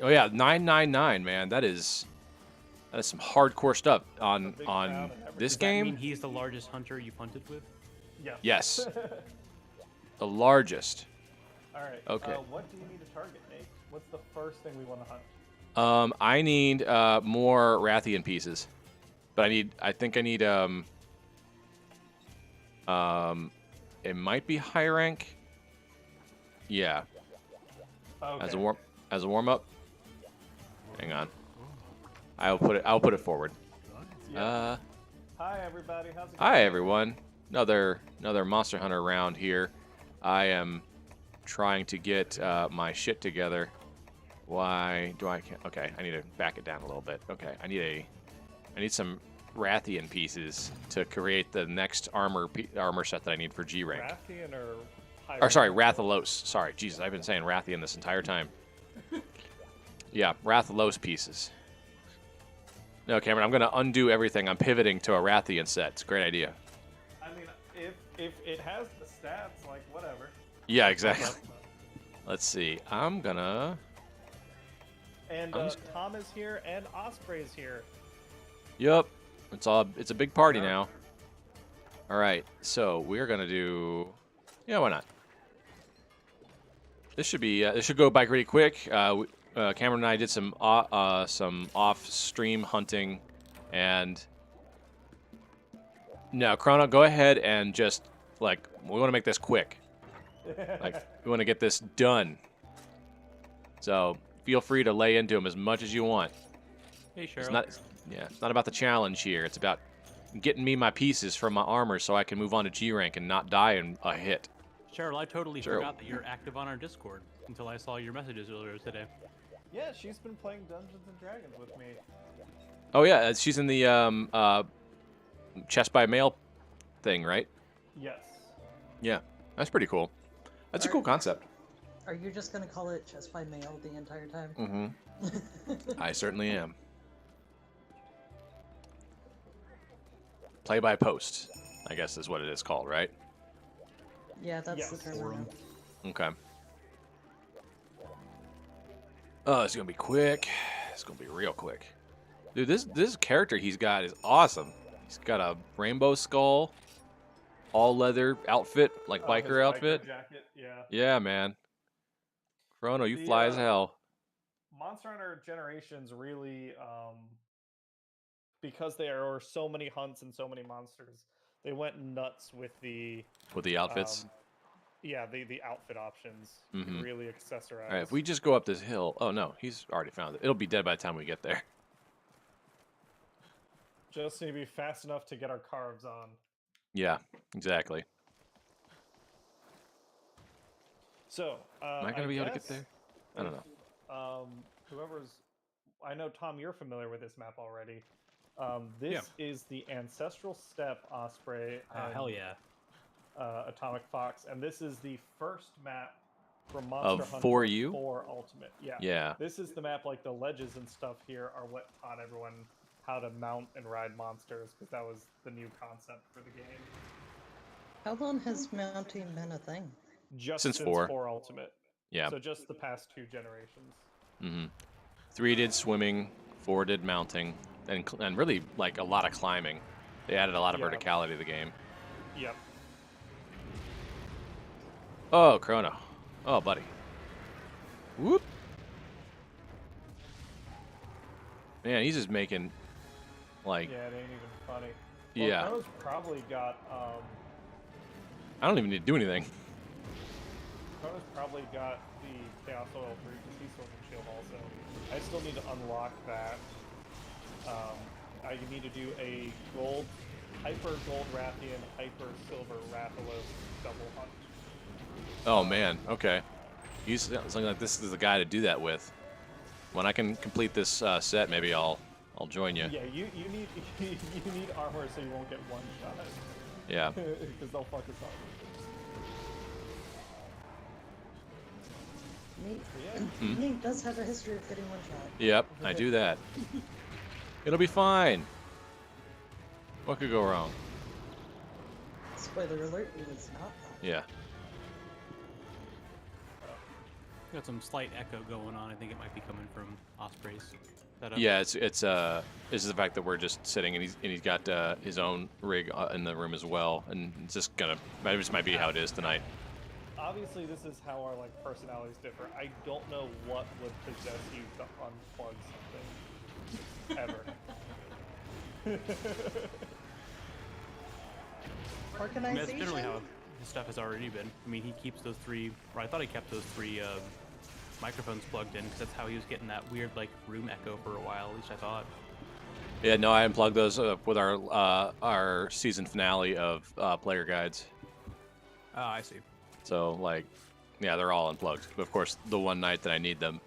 Oh yeah, 999, man. That is some hardcore stuff on big crown and this everything. Does that mean game. he's the largest hunter you've hunted with? Yes. Yes, the largest. All right. Okay. What do you need to target, Nate? What's the first thing we want to hunt? I need more Rathian pieces, but I think I need it might be high rank. Yeah, Okay. as a warm up. Hang on. I'll put it forward. Yeah. Hi everybody. How's it going? Hi everyone. Another Monster Hunter round here. I am trying to get my shit together. Why do I can't? Okay, I need to back it down a little bit. Okay, I need some Rathian pieces to create the next armor set that I need for G rank. Rathian or high Or sorry, rank? Rathalos. Sorry, Jesus, I've been saying Rathian this entire time. Yeah, Rathalos pieces. No, Cameron, I'm gonna undo everything. I'm pivoting to a Rathian set. It's a great idea. I mean, if it has the stats, like whatever. Yeah, exactly. Let's see. I'm gonna. And Tom is here, and Osprey is here. Yep. It's a big party now. All right. So we're gonna do. Yeah, why not? This should go by pretty quick. Cameron and I did some off-stream hunting, and no, Chrono, go ahead and just we want to make this quick. We want to get this done. So feel free to lay into him as much as you want. Hey, Cheryl. It's not about the challenge here. It's about getting me my pieces from my armor so I can move on to G rank and not die in a hit. Cheryl, I totally forgot that you're active on our Discord until I saw your messages earlier today. Yeah, she's been playing Dungeons and Dragons with me. Oh yeah, she's in the chest by mail thing, right? Yes. Yeah, that's pretty cool. That's a cool concept. Are you just gonna call it chest by mail the entire time? Mm-hmm. I certainly am. Play by post, I guess is what it is called, right? Yeah, that's Yes. the term. I know. Okay. Oh, it's gonna be quick. It's gonna be real quick. Dude, this character he's got is awesome. He's got a rainbow skull, all leather outfit, like biker outfit. Biker jacket, yeah. Yeah, man. Chrono, you fly as hell. Monster Hunter Generations really, because there are so many hunts and so many monsters, they went nuts with the Outfits. Yeah, the outfit options. You can really accessorize. All right, if we just go up this hill. Oh no, he's already found it. It'll be dead by the time we get there. Just need to be fast enough to get our carbs on. Yeah, exactly. So, am I gonna be able to get there? I don't know. I know, Tom, you're familiar with this map already. This is the Ancestral Steppe, Osprey. Hell yeah. Atomic Fox, and this is the first map for Monster Hunter 4 Ultimate. Yeah. This is the map, like the ledges and stuff here are what taught everyone how to mount and ride monsters, because that was the new concept for the game. How long has mounting been a thing? Just since 4 Ultimate. Yeah. So just the past 2 generations. Mm-hmm. 3 did swimming, 4 did mounting, and really like a lot of climbing. They added a lot of verticality to the game. Yep. Oh, Chrono. Oh, buddy. Whoop. Man, he's just making, like... Yeah, it ain't even funny. Well, yeah. Chrono's probably got, I don't even need to do anything. Chrono's probably got the Chaos Oil 3, because he's Sword and Shield also. I still need to unlock that. I need to do a Hyper Gold Rathian, Hyper Silver Rathalos double hunt. Oh man, okay. He's something like this is the guy to do that with. When I can complete this set, maybe I'll join you. Yeah, you need you need armor so you won't get one shot. Yeah. Because they'll fuck us up. Nate does have a history of getting one shot. Yep, I do that. It'll be fine. What could go wrong? Spoiler alert, it was not fun. Yeah. Got some slight echo going on. I think it might be coming from Osprey's setup. Yeah, it's this is the fact that we're just sitting and he's got his own rig in the room as well, and it's just this might be how it is tonight. Obviously, this is how our like personalities differ. I don't know what would possess you to unplug something ever. I mean, that's Organization? generally how his stuff has already been. I mean, he keeps those three, or I thought he kept those three microphones plugged in because that's how he was getting that weird like room echo for a while. At least I thought. Yeah, no, I unplugged those with our season finale of player guides. Oh, I see. So like, yeah, they're all unplugged. But of course, the one night that I need them,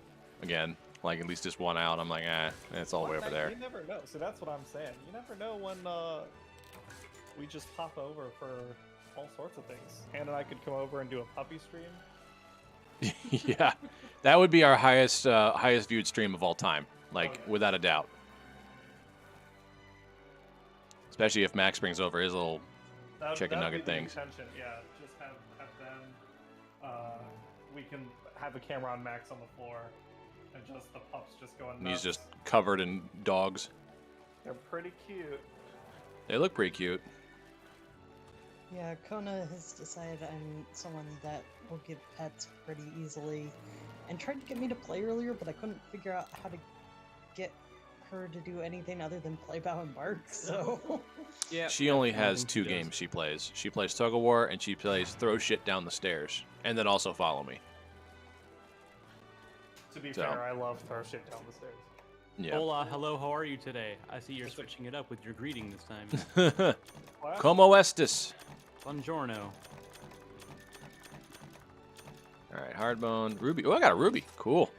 again, like at least just one out, I'm like, it's all the way over there. You never know. So that's what I'm saying. You never know when we just pop over for all sorts of things. Hannah and I could come over and do a puppy stream. Yeah, that would be our highest viewed stream of all time, like Okay. without a doubt. Especially if Max brings over his little chicken That'd nugget be the things. intention. Yeah, just have them. We can have a camera on Max on the floor, and just the pups just going nuts. And he's just covered in dogs. They're pretty cute. They look pretty cute. Yeah, Kona has decided I'm someone that will give pets pretty easily, and tried to get me to play earlier, but I couldn't figure out how to get her to do anything other than play, bow, and bark, so... Yeah. She only has think two she does. games she plays. She plays Tug of War and she plays Throw Shit Down the Stairs. And then also Follow Me. To be So. fair, I love throw shit down the stairs. Yeah. Hola, hello, how are you today? I see you're switching it up with your greeting this time. What? Como estes? Buongiorno. Alright, Hardbone. Ruby. Oh, I got a Ruby. Cool.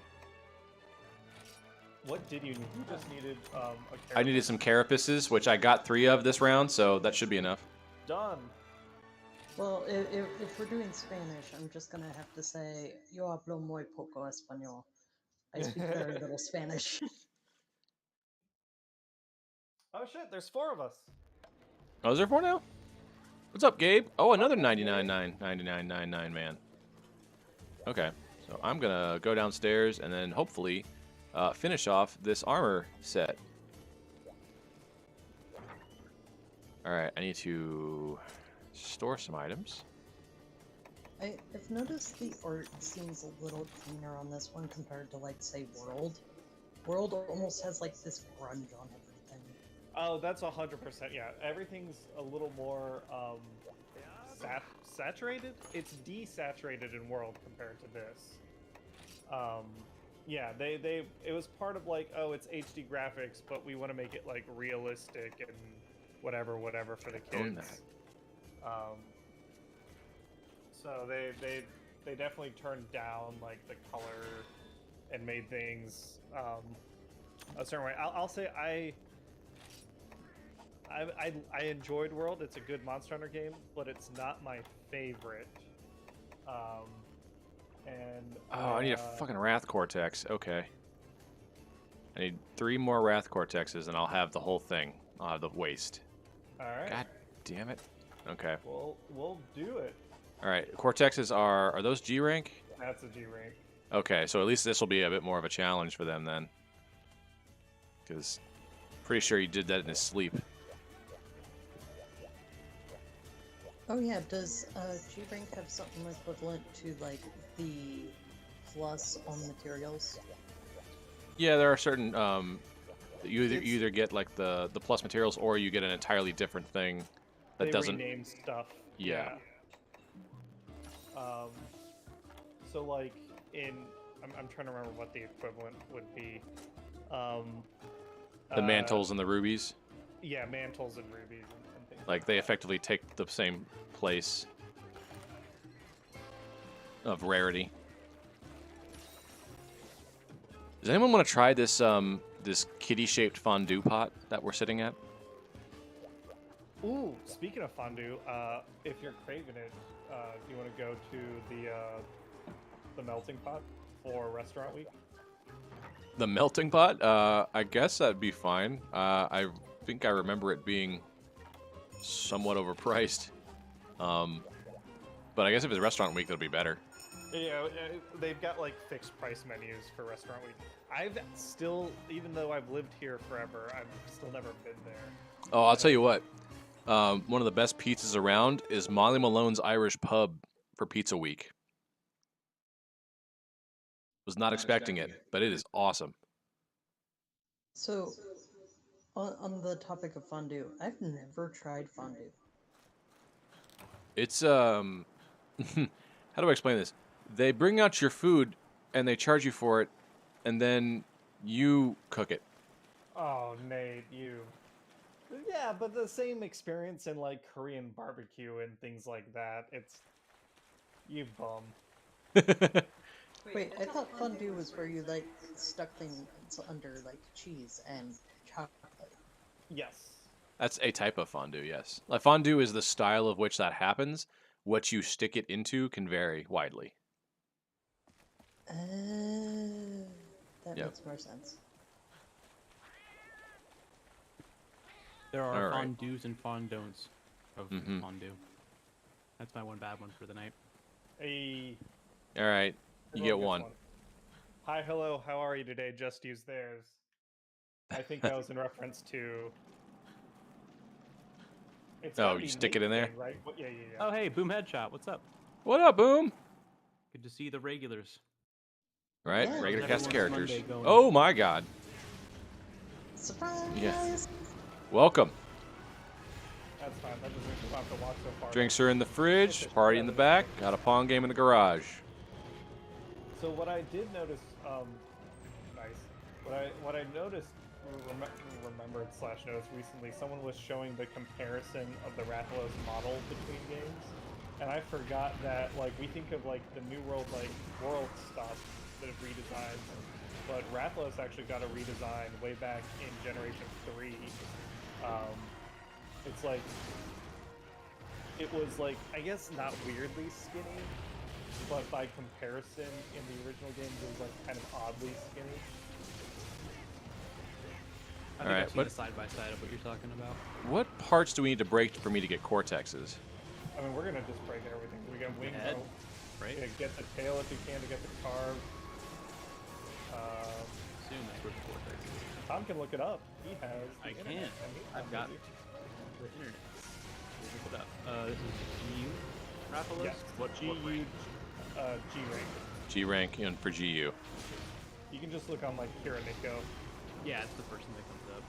What did you need? You just needed a I needed some carapaces, which I got 3 of this round, so that should be enough. Done. Well, if we're doing Spanish, I'm just gonna have to say, yo hablo muy poco español. I speak very little Spanish. Oh shit, there's 4 of us. Oh, is there 4 now? What's up, Gabe? Oh, another 99.99 man. Okay, so I'm gonna go downstairs and then hopefully finish off this armor set. Alright, I need to store some items. I've noticed the art seems a little cleaner on this one compared to, like, say, World. World almost has, like, this grunge on everything. Oh, that's 100%. Yeah, everything's a little more saturated. It's desaturated in World compared to this. Yeah, it was part of like, oh, it's HD graphics, but we want to make it like realistic and whatever for the Own kids. So they definitely turned down like the color and made things a certain way. I'll say I enjoyed World. It's a good Monster Hunter game, but it's not my favorite. Oh, I need a fucking Wrath Cortex. Okay. I need 3 more Wrath Cortexes and I'll have the whole thing. I'll have the waste. All right. God damn it. Okay. We'll do it. Alright, Cortexes are those G rank? That's a G rank. Okay, so at least this will be a bit more of a challenge for them then. Because pretty sure he did that in his sleep. Oh yeah, does G-Rank have something equivalent to, like, the plus on materials? Yeah, there are certain you either get like the plus materials or you get an entirely different thing that They doesn't rename stuff. Yeah. So like I'm trying to remember what the equivalent would be. the mantles and the rubies. Yeah, mantles and rubies and things. Like they effectively take the same place of rarity. Does anyone want to try this this kitty-shaped fondue pot that we're sitting at? Ooh, speaking of fondue, if you're craving it, do you want to go to the melting pot for restaurant week? The melting pot? I guess that'd be fine. I think I remember it being somewhat overpriced. But I guess if it's restaurant week, that'll be better. Yeah, they've got like fixed price menus for Restaurant Week. I've still, even though I've lived here forever, I've still never been there. Oh, I'll tell you what. One of the best pizzas around is Molly Malone's Irish Pub for Pizza Week. Was not expecting it, but it is awesome. So, on the topic of fondue, I've never tried fondue. It's how do I explain this? They bring out your food and they charge you for it, and then you cook it. Oh, Nate, you. Yeah, but the same experience in like Korean barbecue and things like that. It's you bum. Wait, I thought fondue was where you like stuck things under like cheese and chocolate. Yes. That's a type of fondue, yes. Like fondue is the style of which that happens. What you stick it into can vary widely. That Yep. makes more sense. There are All right. fondues and fondants of fondue. That's my one bad one for the night. A. All right, you get one. Hi, hello, how are you today? Just use theirs. I think that was in reference to. It's Oh, gotta you be stick it Nate's in there? thing, right? Yeah. Oh, hey, Boom Headshot, what's up? What up, Boom? Good to see the regulars. All right, Yeah. regular How's cast of everyone's characters. Monday going? Oh my God! Surprise! Yeah. Welcome. That's fine. That doesn't mean we'll have to walk so far. Drinks are in the fridge. Party in the back. Got a Pong game in the garage. So what I did notice, nice. What I noticed, remembered / noticed recently, someone was showing the comparison of the Rathalos model between games, and I forgot that like we think of like the New World like world stuff that have redesigned, but Rathalos actually got a redesign way back in Generation 3. It's like it was like I guess not weirdly skinny. But by comparison, in the original games, it was like kind of oddly skinny. I think Alright, I've seen but- a side-by-side of what you're talking about. What parts do we need to break for me to get Cortexes? I mean, we're gonna just break everything. We got wing Head, rope. right? Yeah, get the tail if you can to get the carve. Assume that's where the vortex is. Tom can look it up. He has. The I internet, can. and he's I've not got busy. the internet. Look it up. This is GU Rathalos? Yes. What rank? G rank. G rank and for GU. You can just look on like Kiraniko. Yeah, it's the first thing that comes up.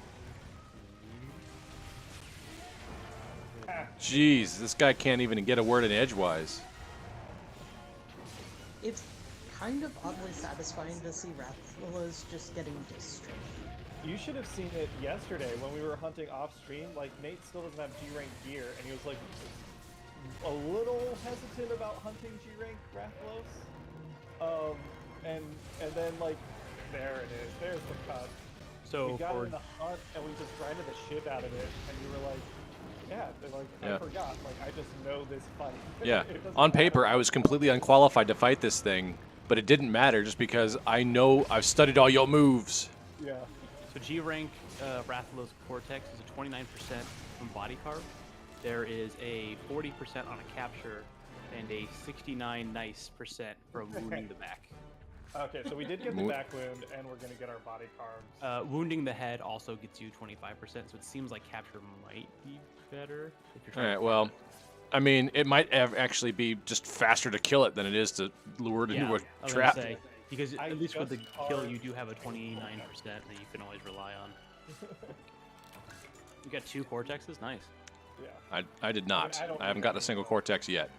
Jeez, this guy can't even get a word in edgewise. It's kind of oddly satisfying to see Rathalos just getting destroyed. You should have seen it yesterday when we were hunting off stream. Like Nate still doesn't have G rank gear, and he was like a little hesitant about hunting G rank Rathalos. And then like there it is. There's the cut. So We got for in the hunt and we just grinded the shit out of it, and you were like, yeah, they're like Yeah. I forgot. Like I just know this fight. Yeah, It doesn't on paper, matter. I was completely unqualified to fight this thing, but it didn't matter just because I know I've studied all your moves. Yeah. So G rank Rathalos Cortex is a 29% from body carve. There is a 40% on a capture and a 69 nice percent from wounding the back. Okay, so we did get the Mo- back wound, and we're gonna get our body carves. Wounding the head also gets you 25%, so it seems like capture might be better if you're All trying right, to well, I mean, it might actually be just faster to kill it than it is to lure it yeah, into a I was gonna trap. say, because I at least with the just kill, carved- you do have a 29% that you can always rely on. You got 2 Cortexes? Nice. Yeah. I did not. I don't I haven't need gotten a that. single Cortex yet.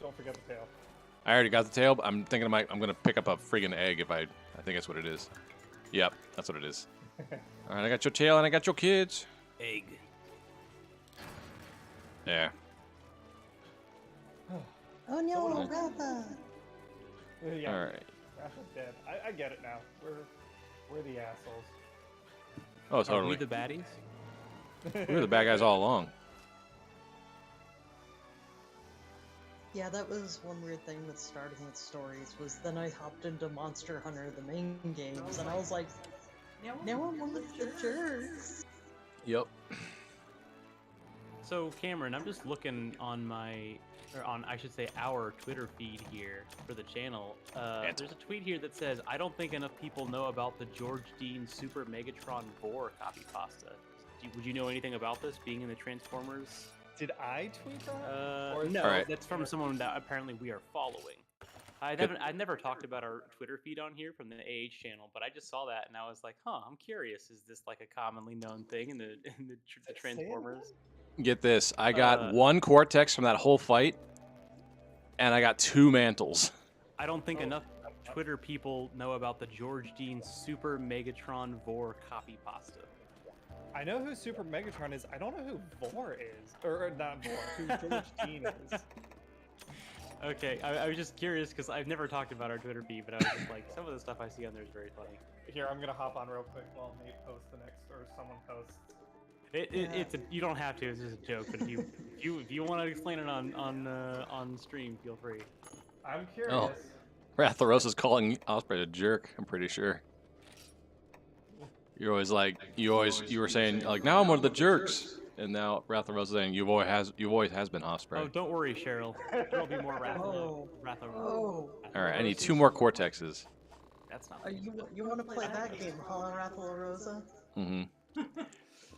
Don't forget the tail. I already got the tail, but I'm thinking I'm gonna pick up a friggin' egg if I think that's what it is. Yep, that's what it is. All right, I got your tail and I got your kids. Egg. Yeah. Oh no, Someone Ratha! Yeah. All right. Ratha's dead. I get it now. We're the assholes. Oh, Are we totally. the baddies? We were the bad guys all along. Yeah, that was one weird thing with starting with stories, was then I hopped into Monster Hunter, the main games, and I was like, now I'm one of the jerks. Yep. So Cameron, I'm just looking on my or on, I should say, our Twitter feed here for the channel. There's a tweet here that says, "I don't think enough people know about the George Dean Super Megatron Vor copy pasta." Would you know anything about this being in the Transformers? Did I tweet that? No, Alright. that's from someone that apparently we are following. I've never talked about our Twitter feed on here from the AH channel, but I just saw that and I was like, huh, I'm curious. Is this like a commonly known thing in the Transformers? Get this. I got 1 Cortex from that whole fight, and I got 2 mantles. I don't think enough Twitter people know about the George Dean Super Megatron Vor copy pasta. I know who Super Megatron is. I don't know who Vor is. Or not Vor, who George Dean is. Okay, I was just curious because I've never talked about our Twitter feed, but I was just like, some of the stuff I see on there is very funny. Here, I'm gonna hop on real quick while Nate posts the next, or someone posts. You don't have to. It's just a joke. But if you want to explain it on stream, feel free. I'm curious. Oh. Ratharosa's calling Osprey a jerk, I'm pretty sure. You're always like, you were saying, like, now I'm one of the jerks. And now Ratharosa's saying, you always has been Osprey. Oh, don't worry, Cheryl. There'll be more Ratharosa. Oh. Alright, I need 2 more Cortexes. That's not. You want to play that game, huh, Ratharosa? Mm-hmm.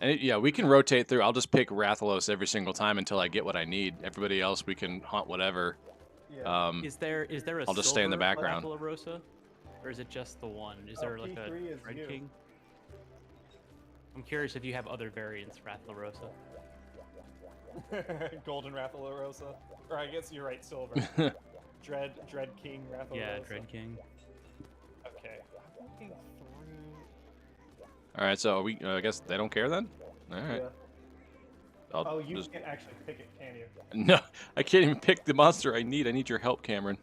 And yeah, we can rotate through. I'll just pick Rathalos every single time until I get what I need. Everybody else, we can hunt whatever. Yeah. Is there a I'll just stay in the silver background. Ratharosa? Or is it just the one? Is there like a P3 is Red you. King? I'm curious if you have other variants, Ratharosa. Golden Ratharosa. Or I guess you're right, silver. Dread King Ratharosa. Yeah, Dread King. Okay. I'm looking through. Alright, so I guess they don't care then? Alright. Yeah. I'll Oh, you just... can't actually pick it, can you? No, I can't even pick the monster I need. I need your help, Cameron.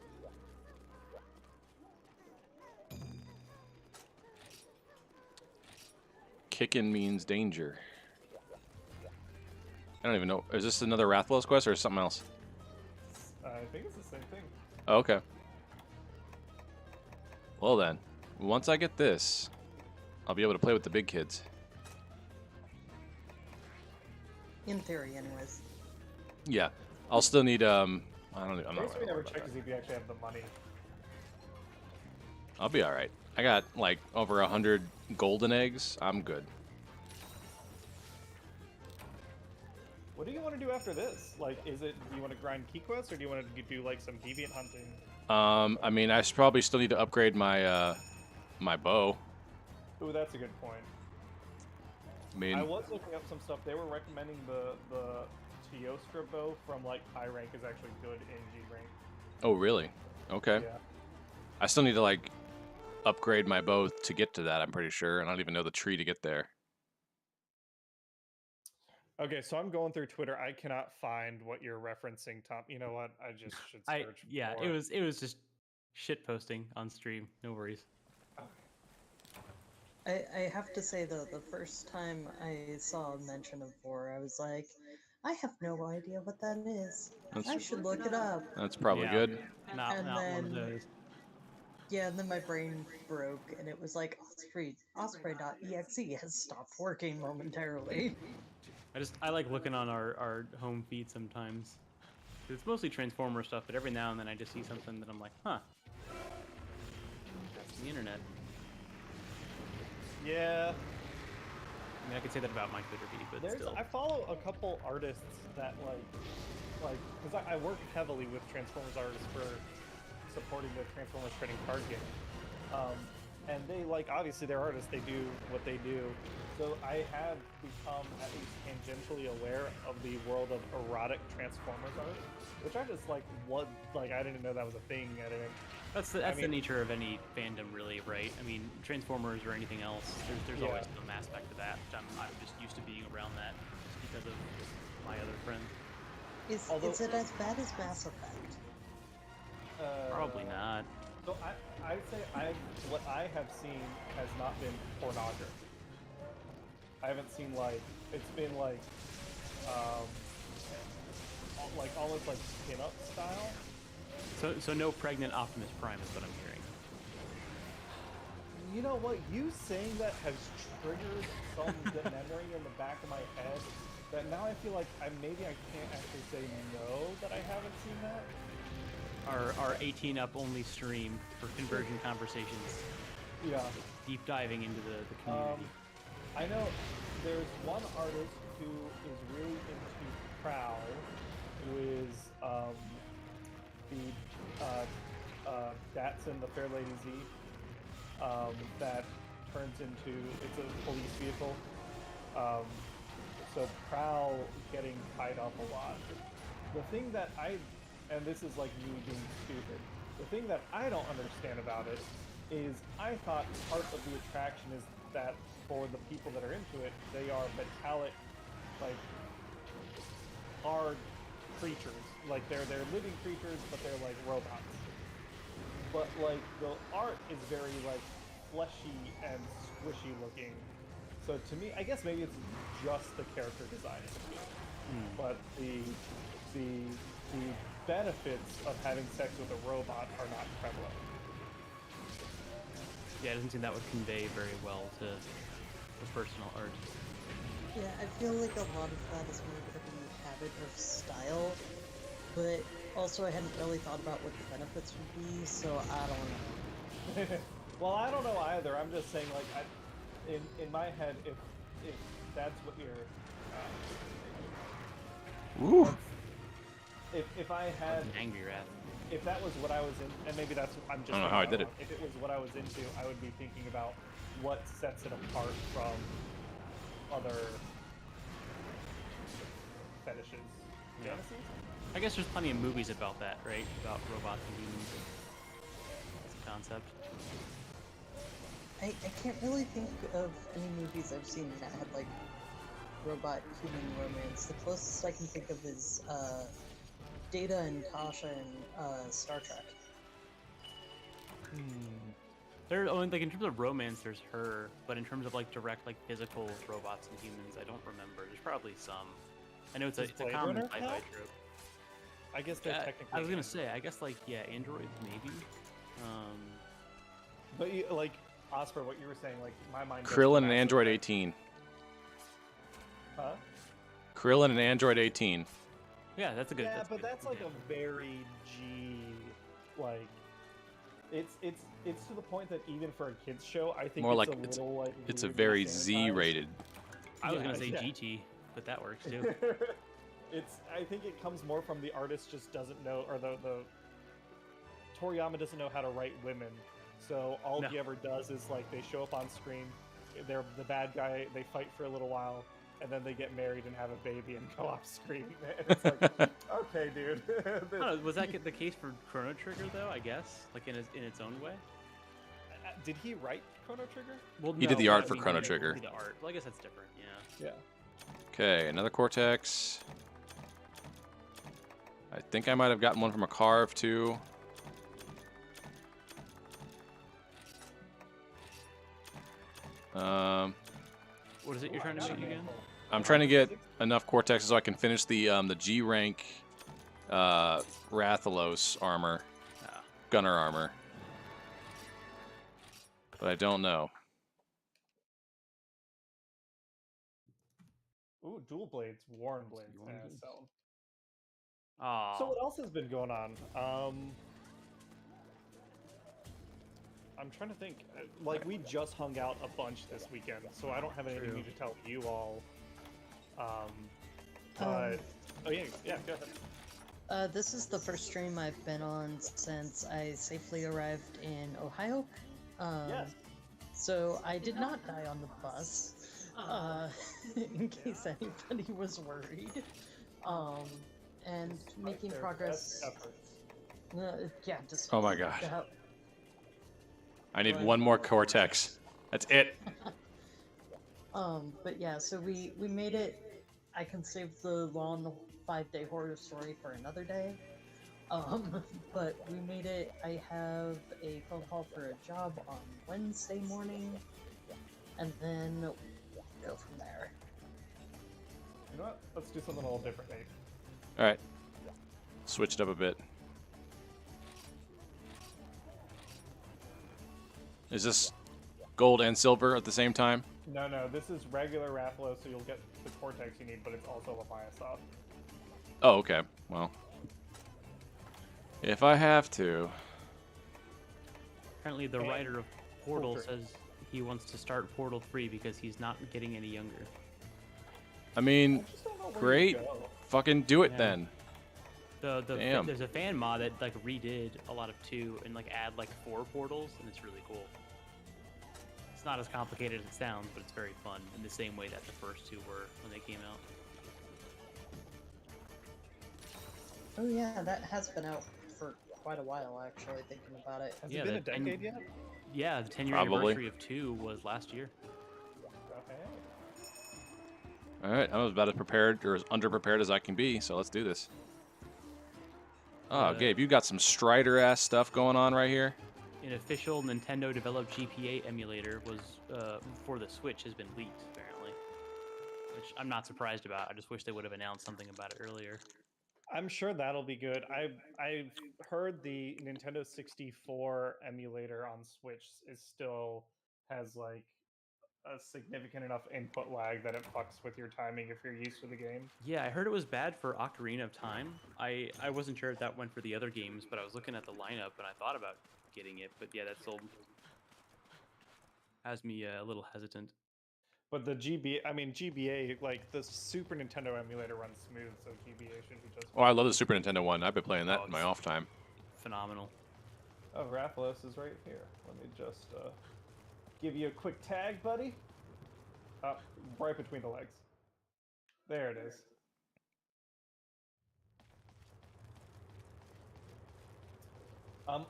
Kickin' means danger. I don't even know. Is this another Rathalos quest or is something else? I think it's the same thing. Oh, okay. Well then, once I get this, I'll be able to play with the big kids. In theory, anyways. Yeah, I'll still need I'm I not. guess we Really never worried about check to that. see if you actually have the money. I'll be all right. I got like over 100 golden eggs. I'm good. What do you want to do after this? Like, do you want to grind key quests or do you want to do like some deviant hunting? I mean, I probably still need to upgrade my my bow. Ooh, that's a good point. I mean, I was looking up some stuff. They were recommending the Teostra bow from like high rank is actually good in G rank. oh really? Okay. Yeah. I still need to like upgrade my bow to get to that. I'm pretty sure, and I don't even know the tree to get there. Okay, so I'm going through Twitter. I cannot find what you're referencing, Tom. You know what? I just should search. Yeah, for it was just shit posting on stream. No worries. I have to say though, the first time I saw a mention of Vor, I was like, I have no idea what that is. I should look it up. That's probably Yeah. good. Not And one of then- those. Yeah, and then my brain broke, and it was like, Osprey.exe has stopped working momentarily. I like looking on our home feed sometimes. It's mostly Transformer stuff, but every now and then I just see something that I'm like, huh. That's the internet. Yeah, I mean, I could say that about my Twitter feed, but still. I follow a couple artists that like, because I work heavily with Transformers artists for supporting the Transformers trading card game. And they obviously they're artists, they do what they do. So I have become at least tangentially aware of the world of erotic Transformers art, which I just I didn't know that was a thing. That's the nature of any fandom, really, right? I mean, Transformers or anything else, there's Yeah. always some aspect to that. Which I'm just used to being around that just because of my other friends. Is it as bad as Mass Effect? Probably not. So I'd say what I have seen has not been pornography. I haven't seen it's been almost like pin-up style. So no pregnant Optimus Prime is what I'm hearing. You know what? You saying that has triggered some memory in the back of my head that now I feel like maybe I can't actually say no that I haven't seen that. Our 18 up only stream for conversion conversations, Yeah. deep diving into the community. I know there's one artist who is really into Prowl, who is the Datsun, the Fair Lady Z, that turns into, it's a police vehicle. So Prowl getting tied up a lot. The thing that and this is like me being stupid, the thing that I don't understand about it is I thought part of the attraction is that for the people that are into it, they are metallic, like, hard creatures. Like, they're living creatures, but they're like robots. But like, the art is very like fleshy and squishy looking. So to me, I guess maybe it's just the character design, but the benefits of having sex with a robot are not prevalent. Yeah, I don't think that would convey very well to the personal art. Yeah, I feel like a lot of that is more of a habit of style, but also I hadn't really thought about what the benefits would be, so I don't know. Well, I don't know either. I'm just saying, like, in my head, if that's what you're, Ooh. if I had, An angry rat. if that was what I was in, and maybe that's I'm just. I don't know how I did it. If it was what I was into, I would be thinking about what sets it apart from other fetishes. Yeah. Fantasies? I guess there's plenty of movies about that, right? About robots and humans as a concept. I can't really think of any movies I've seen that had like robot-human romance. The closest I can think of is Data and Tasha in Star Trek. There, like in terms of romance, there's her, but in terms of like direct, like physical robots and humans, I don't remember. There's probably some. I know it's Does a Blade common Runner sci-fi count? trope. I guess they're technically. I was gonna say, I guess like yeah, androids maybe. But you, like Oscar, what you were saying, like my mind. goes Krillin to and Mass Android Effect. 18. Huh? Krillin and Android 18. Yeah, that's a good. Yeah, that's but good that's like example. a very G, like. It's to the point that even for a kids show, I think More it's like a little like. It's a weirdly very sanitized. Z-rated. I was Yeah, gonna say yeah. GT, but that works too. I think it comes more from the artist just doesn't know, or the Toriyama doesn't know how to write women. So all No. he ever does is like they show up on screen, they're the bad guy, they fight for a little while, and then they get married and have a baby and go off screen. And it's like, okay, dude. I don't know, was that the case for Chrono Trigger though? I guess, like in its own way. Did he write Chrono Trigger? Well, He did the art I for mean, Chrono he did Trigger. The art. Well, I guess that's different. Yeah. Yeah. Okay, another Cortex. I think I might have gotten one from a carve too. What is it you're trying to Ooh, I make got a again? handful. I'm trying to get enough Cortexes so I can finish the G rank Rathalos armor, Ah. gunner armor. But I don't know. Ooh, dual blades, Warren blades. Warren Yeah, blades. so. Aw. So what else has been going on? I'm trying to think. Like we just hung out a bunch this weekend, so I don't have anything True. new to tell you all. But oh yeah, go ahead. This is the first stream I've been on since I safely arrived in Ohio. Yes. So I did not die on the bus, in case anybody was worried. And making Their progress. best efforts. Yeah, just. Oh my gosh. uh, I need one more Cortex. That's it. But yeah, so we made it. I can save the long 5-day horror story for another day. But we made it. I have a phone call for a job on Wednesday morning, and then we'll go from there. You know what? Let's do something a little different, Nate. All right. Switch it up a bit. Is this gold and silver at the same time? No, this is regular Rathalos, so you'll get the Cortex you need, but it's also Leviathan. Oh, okay. Well, if I have to. Apparently, the And writer of Portal Filter. says he wants to start Portal 3 because he's not getting any younger. I mean, I just don't know where great. you go. Fucking do it Yeah. then. Damn. There's a fan mod that like redid a lot of 2 and like add like 4 portals, and it's really cool. It's not as complicated as it sounds, but it's very fun in the same way that the first 2 were when they came out. Oh yeah, that has been out for quite a while actually, thinking about it. Has Yeah, it been a that- and- decade yet? Yeah, the 10-year Probably. anniversary of 2 was last year. Okay. All right, I'm about as prepared or as underprepared as I can be, so let's do this. Oh, Gabe, you got some Strider ass stuff going on right here. An official Nintendo developed GPA emulator was for the Switch has been leaked apparently, which I'm not surprised about. I just wish they would have announced something about it earlier. I'm sure that'll be good. I've heard the Nintendo 64 emulator on Switch is still has like a significant enough input lag that it fucks with your timing if you're used to the game. Yeah, I heard it was bad for Ocarina of Time. I wasn't sure if that went for the other games, but I was looking at the lineup and I thought about getting it. But yeah, that still has me a little hesitant. But the GBA, like the Super Nintendo emulator runs smooth, so GBA should be just Oh, I love the Super Nintendo one. I've been playing that Oh, in my it's- off time. Phenomenal. Oh, Rathalos is right here. Let me just give you a quick tag, buddy. Right between the legs. There it is.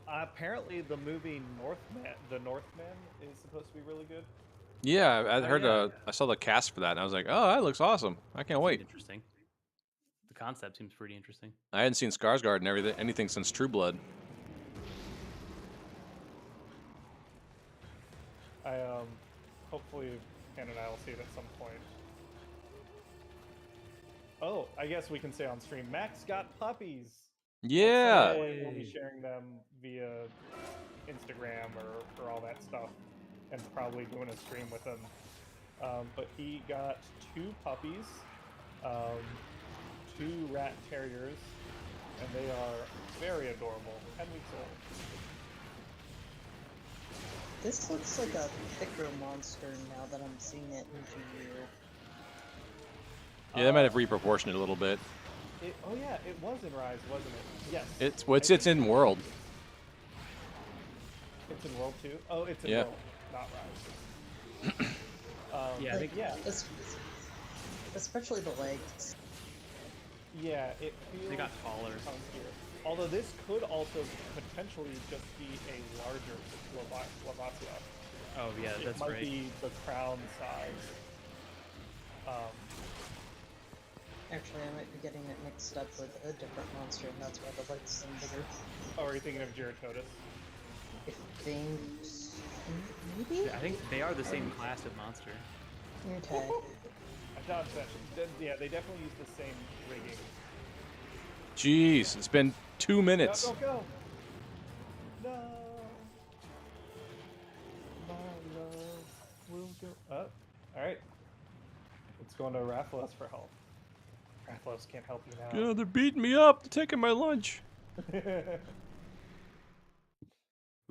Apparently the movie The Northman is supposed to be really good. Yeah, I Oh, heard. yeah. I saw the cast for that, and I was like, oh, that looks awesome. I can't wait. Interesting. The concept seems pretty interesting. I hadn't seen Skarsgård and anything since True Blood. I hopefully Ken and I will see it at some point. Oh, I guess we can say on stream, Max got puppies. Yeah. We'll be sharing them via Instagram or all that stuff, and probably doing a stream with them. But he got 2 puppies, 2 rat terriers, and they are very adorable. 10 weeks old. This looks like a thicker monster now that I'm seeing it in GU. Yeah, they might have reproportioned it a little bit. Oh yeah, it was in Rise, wasn't it? Yes. It's in World. It's in World 2? Oh, it's in Yeah. World, not Rise. Yeah, I think Yeah, Especially the legs. yeah, it feels they got taller. chunkier. Although this could also potentially just be a larger Lavatia. Oh yeah, It that's might right. be the crown size. Actually, I might be getting it mixed up with a different monster, and that's why the legs seem bigger. Oh, are you thinking of Giratotus? I think... maybe? I think they are the same class of monster. Okay. I doubt that. Yeah, they definitely use the same rigging. Jeez, it's been 2 minutes. Go! No! My love will go up. Alright. Let's go into Rathalos for help. Rathalos can't help you now. Yeah, they're beating me up. They're taking my lunch.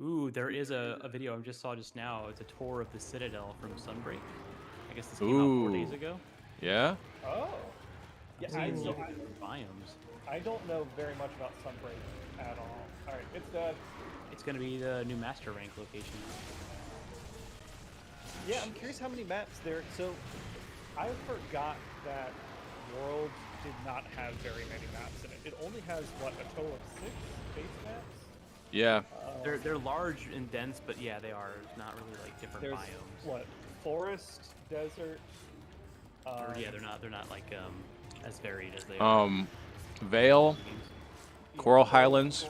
Ooh, there is a video I just saw just now. It's a tour of the Citadel from Sunbreak. I guess this came out 4 days Ooh. ago. Yeah. Oh! Yeah, I've seen I some don't, biomes. I don't know very much about Sunbreak at all. Alright, it's dead. It's gonna be the new Master Rank location. Yeah, I'm curious how many maps there. So, I forgot that World did not have very many maps in it. It only has, what, a total of 6 base maps? Yeah. They're large and dense, but yeah, they are not really like different There's, biomes. what, forest, desert? Or, yeah, they're not like as varied as they are. Vale, games. Coral Highlands,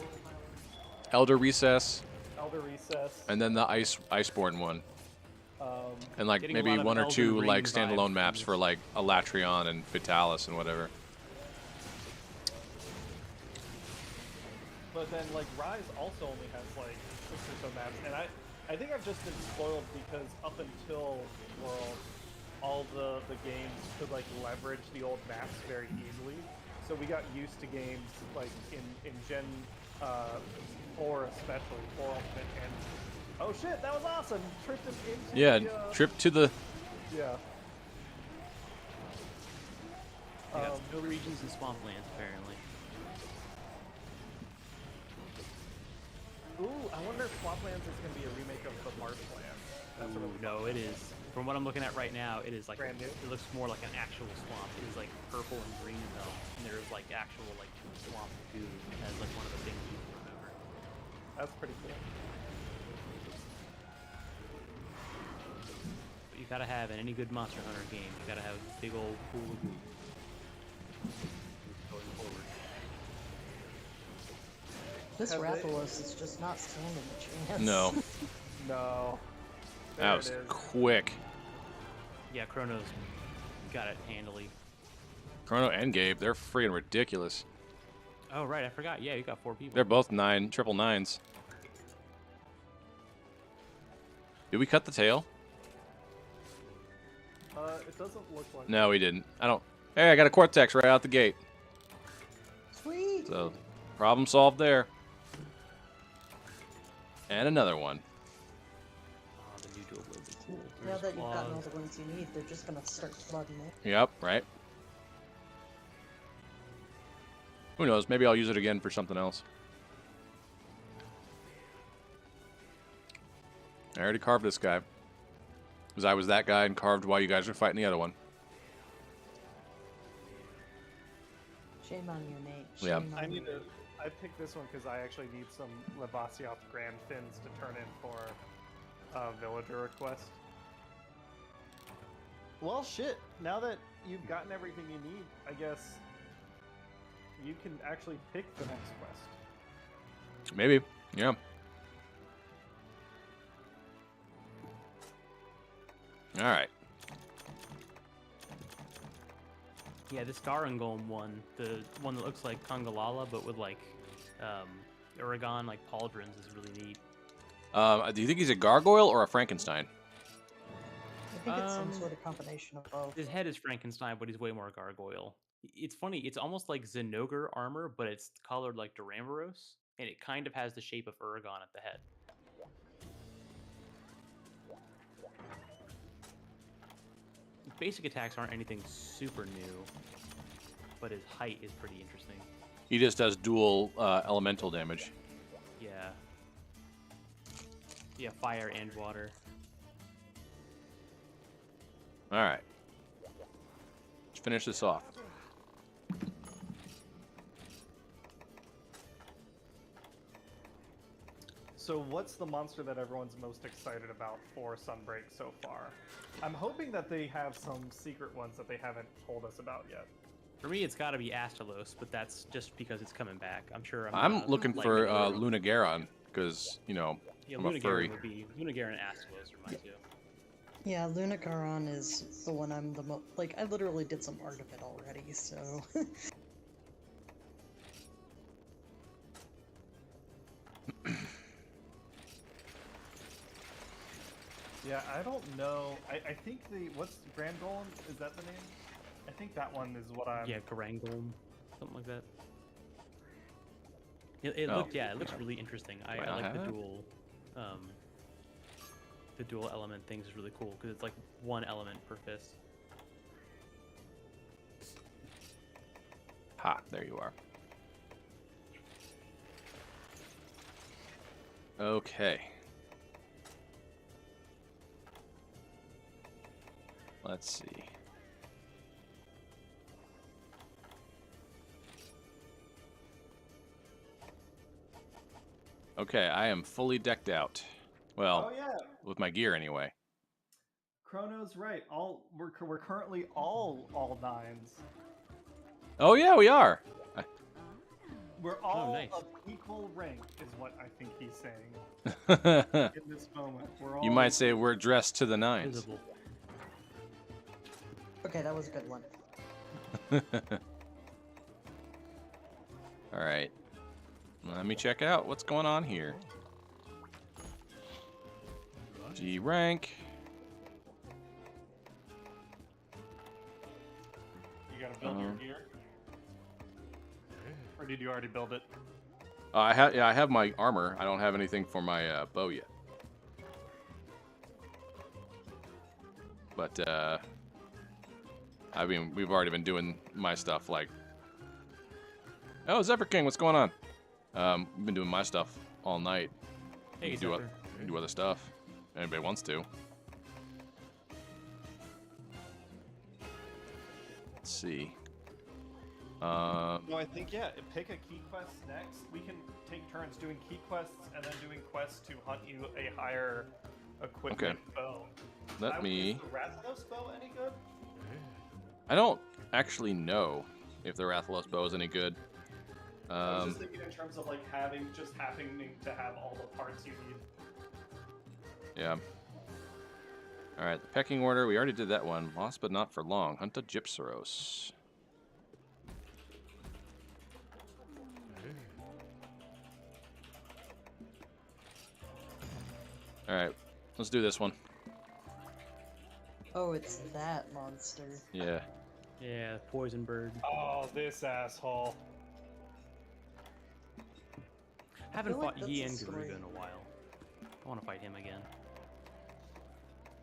Elder Recess, Elder Recess. and then the Iceborne one. And like Getting a maybe lot of 1 or Elden 2 Ring like vibes standalone from maps this. for like Alatrion and Vitalis and whatever. But then, like, Rise also only has, like, 6 or so maps. And I think I've just been spoiled because up until World, could like leverage the old maps very easily. So we got used to games like in Gen 4 especially, 4 Ultimate, and oh shit, that was awesome! Tripped him into Yeah, the, trip to the. yeah. We got snow regions and swamplands, apparently. Ooh, I wonder if Swamplands is going to be a remake of the Marshlands. That's Ooh, really no, it is. From what I'm looking at right now, it is like Brand new? it looks more like an actual swamp. It is like purple and green though, and there's like actual like swamp goo as like one of the things you can remember. That's pretty cool. But you gotta have in any good Monster Hunter game, you gotta have a big old pool of goo going forward. This Have they- Rathalos is just not standing a chance. No, No. that There was it is. quick. Yeah, Chrono's got it handily. Chrono and Gabe, they're freaking ridiculous. Oh right, I forgot. Yeah, you got 4 people. They're both 999s. Did we cut the tail? It doesn't look like. No, we didn't. I don't. Hey, I got a Cortex right out the gate. Sweet. So, problem solved there. And another one. Oh, the new dual would be cool. Now There's that you've gotten all claws. the ones you need, they're just gonna start flooding it. Yep, right. Who knows? Maybe I'll use it again for something else. I already carved this guy. Because I was that guy and carved while you guys were fighting the other one. Shame on you, Nate. Yeah. Shame on I you. need to. I picked this one because I actually need some Levasioth Grand Fins to turn in for a villager request. Well, shit. Now that you've gotten everything you need, I guess you can actually pick the next quest. Maybe. Yeah. All right. Yeah, this Garangolm one, the one that looks like Kangalala, but with like Aragon, like pauldrons, is really neat. Do you think he's a gargoyle or a Frankenstein? I think it's some Um, sort of combination of both. His head is Frankenstein, but he's way more gargoyle. It's funny, it's almost like Zinogre armor, but it's colored like Duramboros, and it kind of has the shape of Aragon at the head. Basic attacks aren't anything super new, but his height is pretty interesting. He just does dual elemental damage. Yeah. Yeah, fire and water. All right. Let's finish this off. So what's the monster that everyone's most excited about for Sunbreak so far? I'm hoping that they have some secret ones that they haven't told us about yet. For me, it's got to be Astalos, but that's just because it's coming back. I'm sure. I'm gonna looking like for it more. Lunagaron because, you know, Yeah, I'm a furry. Lunagaron would be Lunagaron and Astalos are my two. Yeah, Lunacaron is the one I'm the most like. I literally did some art of it already, so. Yeah, I don't know. I think what's Grand Golem? Is that the name? I think that one is what I'm. Yeah, Garangolm, something like that. It Oh. looked, yeah, it looks really interesting. I like the dual element things is really cool because it's like one element per fist. Ha, there you are. Okay. Let's see. Okay, I am fully decked out. Well, Oh yeah, with my gear anyway. Chrono's right. We're currently all nines. Oh yeah, we are. We're all nice. of equal rank, is what I think he's saying in this moment. We're all. You might say we're dressed to the nines. Visible. Okay, that was a good one. All right. Let me check out what's going on here. G rank. You gotta build your gear? Or did you already build it? I have my armor. I don't have anything for my bow yet. But I mean, we've already been doing my stuff. Like, oh, Zephyr King, what's going on? We've been doing my stuff all night. Hey, You can Zephyr. do other stuff. Anybody wants to. Let's see. No, I think, yeah, pick a key quest next. We can take turns doing key quests and then doing quests to hunt you a higher equipment bow. Let me. Is the Rathalos bow any good? I don't actually know if the Rathalos bow is any good. I was just thinking in terms of like happening to have all the parts you need. Yeah. All right, the pecking order. We already did that one. Lost but not for long. Hunt a Gypsaros. All right, let's do this one. Oh, it's that monster. Yeah. Yeah, poison bird. Oh, this asshole. Haven't feel like fought that's Yi a and story. Garuda in a while. I want to fight him again.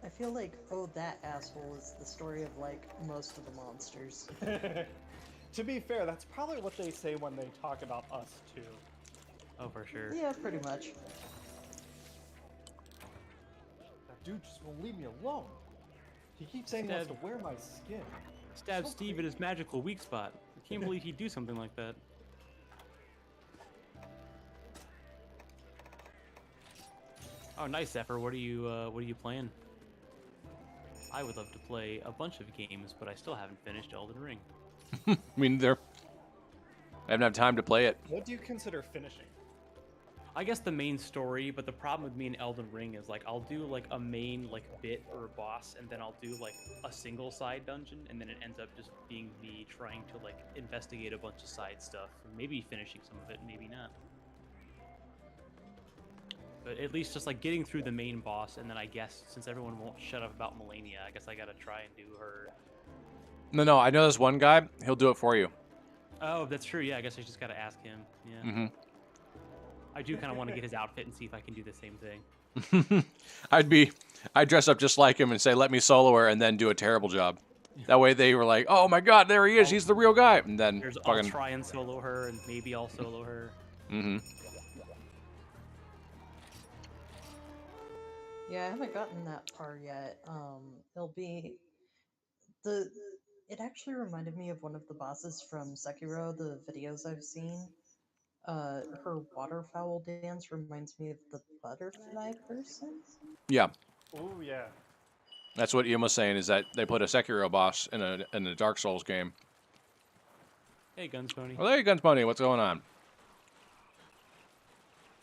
I feel like, oh, that asshole is the story of, like, most of the monsters. To be fair, that's probably what they say when they talk about us, too. Oh, for sure. Yeah, pretty much. That dude just won't leave me alone. He keeps saying he wants to wear my skin. Stab So Steve at his magical weak spot. I can't believe he'd do something like that. Oh, nice, Zephyr. What are you playing? I would love to play a bunch of games, but I still haven't finished Elden Ring. I mean, I haven't had time to play it. What do you consider finishing? I guess the main story, but the problem with me in Elden Ring is like I'll do like a main like bit or a boss, and then I'll do like a single side dungeon, and then it ends up just being me trying to like investigate a bunch of side stuff, and maybe finishing some of it, maybe not. But at least just like getting through the main boss, and then I guess since everyone won't shut up about Melania, I guess I gotta try and do her. No, I know this one guy. He'll do it for you. Oh, that's true. Yeah, I guess I just gotta ask him. Yeah. Mm-hmm. I do kind of want to get his outfit and see if I can do the same thing. I'd dress up just like him and say, "Let me solo her," and then do a terrible job. That way they were like, "Oh my God, there he is! He's the real guy!" And then I'll fucking. try and solo her, and maybe I'll solo her. Mm-hmm. Yeah, I haven't gotten that far yet. It'll be it actually reminded me of one of the bosses from Sekiro, the videos I've seen. Her waterfowl dance reminds me of the butterfly person. Yeah, Oh yeah. that's what Ian was saying. Is that they put a Sekiro boss in a Dark Souls game. Hey, Guns Pony. Well, hey, Guns Pony, what's going on?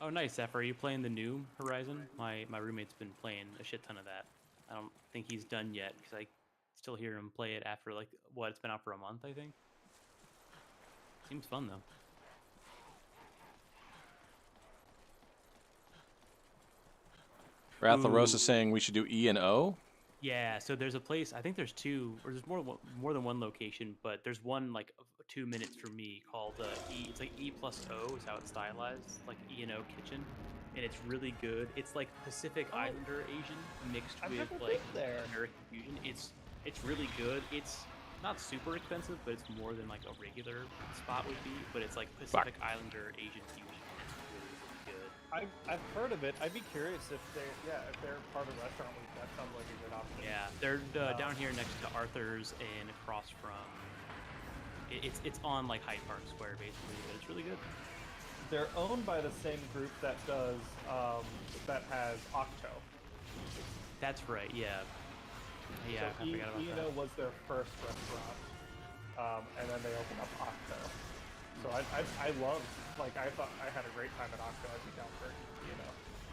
Oh, nice, Zephyr. Are you playing the new Horizon? My roommate's been playing a shit ton of that. I don't think he's done yet because I still hear him play it after like what it's been out for a month, I think. Seems fun though. Rathalos is saying we should do E and O. Yeah, so there's a place. I think there's two, or there's more than one location, but there's one like 2 minutes from me called E. It's like E plus O is how it's stylized, like E and O Kitchen, and it's really good. It's like Pacific Islander Asian mixed I've with never like been there. American fusion. It's really good. It's not super expensive, but it's more than like a regular spot would be. But it's like Pacific Islander Asian fusion. It's really good. I've heard of it. I'd be curious if they're part of Restaurant Week. That sounds like a good option. Yeah, they're down here next to Arthur's and across from. It's on like Hyde Park Square basically, but it's really good. They're owned by the same group that does that has Octo. That's right. Yeah. Yeah, So I forgot about Eno that. was their first restaurant, and then they opened up Octo. So I loved, like, I thought I had a great time at Octo. I'd be down for Eno.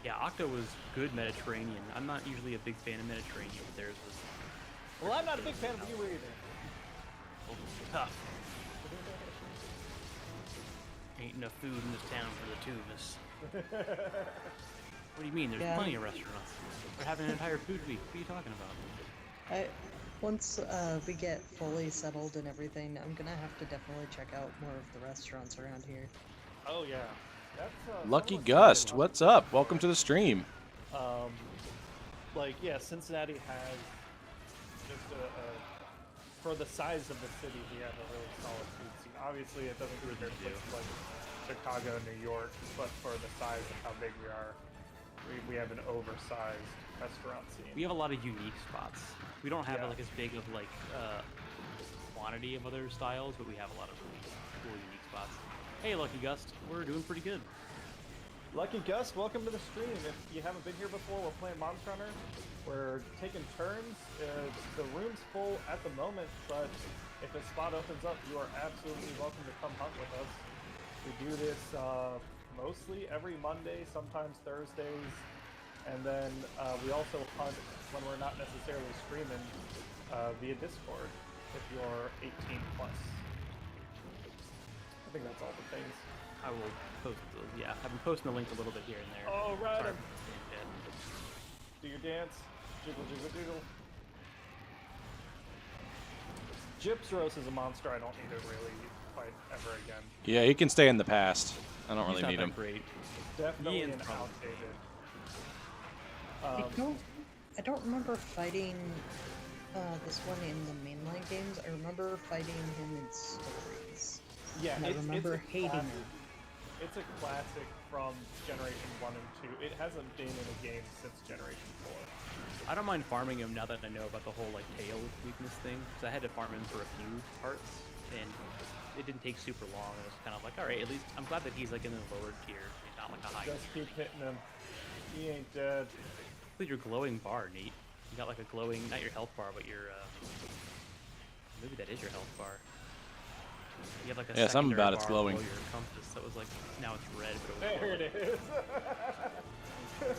Yeah, Octo was good Mediterranean. I'm not usually a big fan of Mediterranean, but theirs was. Well, I'm not a big fan of you either. Tough. Ain't enough food in this town for the two of us. What do you mean? There's Yeah. plenty of restaurants. We're having an entire food week. What are you talking about? Once we get fully settled and everything, I'm gonna have to definitely check out more of the restaurants around here. Oh yeah, that's Lucky somewhat Gust, similar. what's up? Welcome to the stream. Like yeah, Cincinnati has just for the size of the city, we have a really solid food scene. Obviously, it doesn't compare to places like Chicago, New York, but for the size of how big we are, we have an oversized restaurant scene. We have a lot of unique spots. We don't have Yeah. like as big of like quantity of other styles, but we have a lot of really cool unique spots. Hey, Lucky Gust, we're doing pretty good. Lucky Gus, welcome to the stream. If you haven't been here before, we're playing Monster Hunter. We're taking turns. The room's full at the moment, but if a spot opens up, you are absolutely welcome to come hunt with us. We do this mostly every Monday, sometimes Thursdays, and then we also hunt when we're not necessarily streaming via Discord if you're 18 plus. I think that's all the things. I will post those. Yeah, I've been posting the links a little bit here and there. Oh, right. Sorry. Do your dance. Jiggle, jiggle, jiggle. Gypsros is a monster I don't need to really fight ever again. Yeah, he can stay in the past. I don't He's really not need that him. great. Definitely Ian's an probably outdated. I don't remember fighting this one in the mainline games. I remember fighting him in stories. Yeah, And I remember hating him. It's a classic from Generation 1 and 2. It hasn't been in a game since Generation 4. I don't mind farming him now that I know about the whole like tail weakness thing, because I had to farm him for a few parts, and it didn't take super long. It was kind of like, all right, at least I'm glad that he's like in the lower tier, he's not like a high Just tier. keep hitting him. He ain't dead. Look at your glowing bar, Nate. You got like a glowing, not your health bar, but your maybe that is your health bar. You have like a Yeah, something secondary about it's bar glowing. below your compass that was like, now it's red, but it was There it is.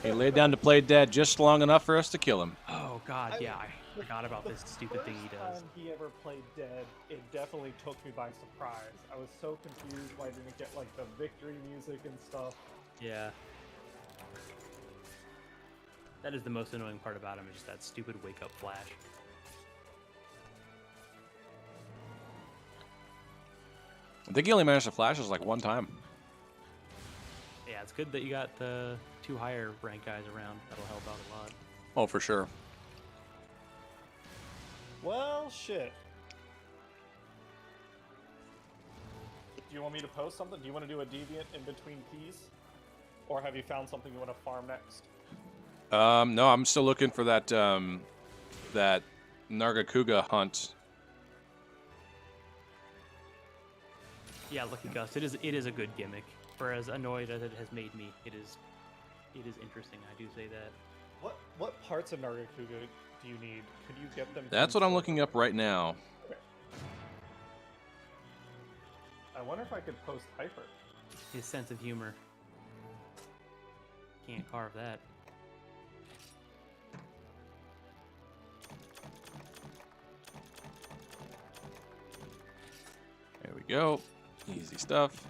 He laid down to play dead just long enough for us to kill him. Oh god, yeah, I forgot about this stupid thing he The does. first time he ever played dead, it definitely took me by surprise. I was so confused why I didn't get like the victory music and stuff. Yeah. That is the most annoying part about him, is just that stupid wake up flash. I think he only managed to flash us like one time. Yeah, it's good that you got the 2 higher rank guys around. That'll help out a lot. Oh, for sure. Well, shit. Do you want me to post something? Do you want to do a deviant in between keys? Or have you found something you want to farm next? No, I'm still looking for that that Nargacuga hunt. Yeah, Lucky Gust. It is a good gimmick. For as annoyed as it has made me, it is interesting. I do say that. What parts of Nargacuga do you need? Could you get them? That's what I'm looking up right now. I wonder if I could post Hyper. His sense of humor. Can't carve that. There we go. Easy stuff.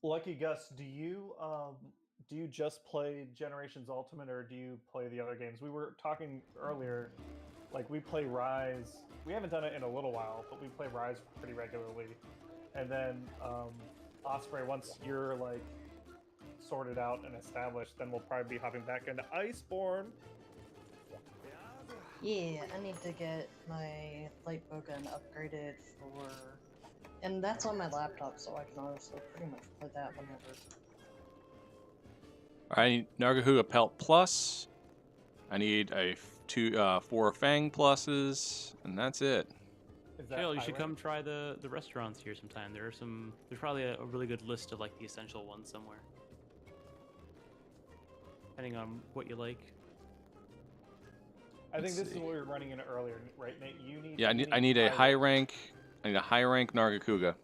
Lucky Gus, do you just play Generations Ultimate or do you play the other games? We were talking earlier, like we play Rise. We haven't done it in a little while, but we play Rise pretty regularly. And then Osprey, once you're like sorted out and established, then we'll probably be hopping back into Iceborne. Yeah, I need to get my light bowgun upgraded for... And that's on my laptop, so I can honestly pretty much play that whenever. I need Nargacuga Pelt Plus. I need a 4 Fang Pluses, and that's it. Is that Jill, you high should rank? come try the restaurants here sometime. There's probably a really good list of like the essential ones somewhere. Depending on what you like. I think Let's this is see. what we were running in earlier, right, Nate? You need. Yeah, I need a high rank. I need a high rank Nargacuga.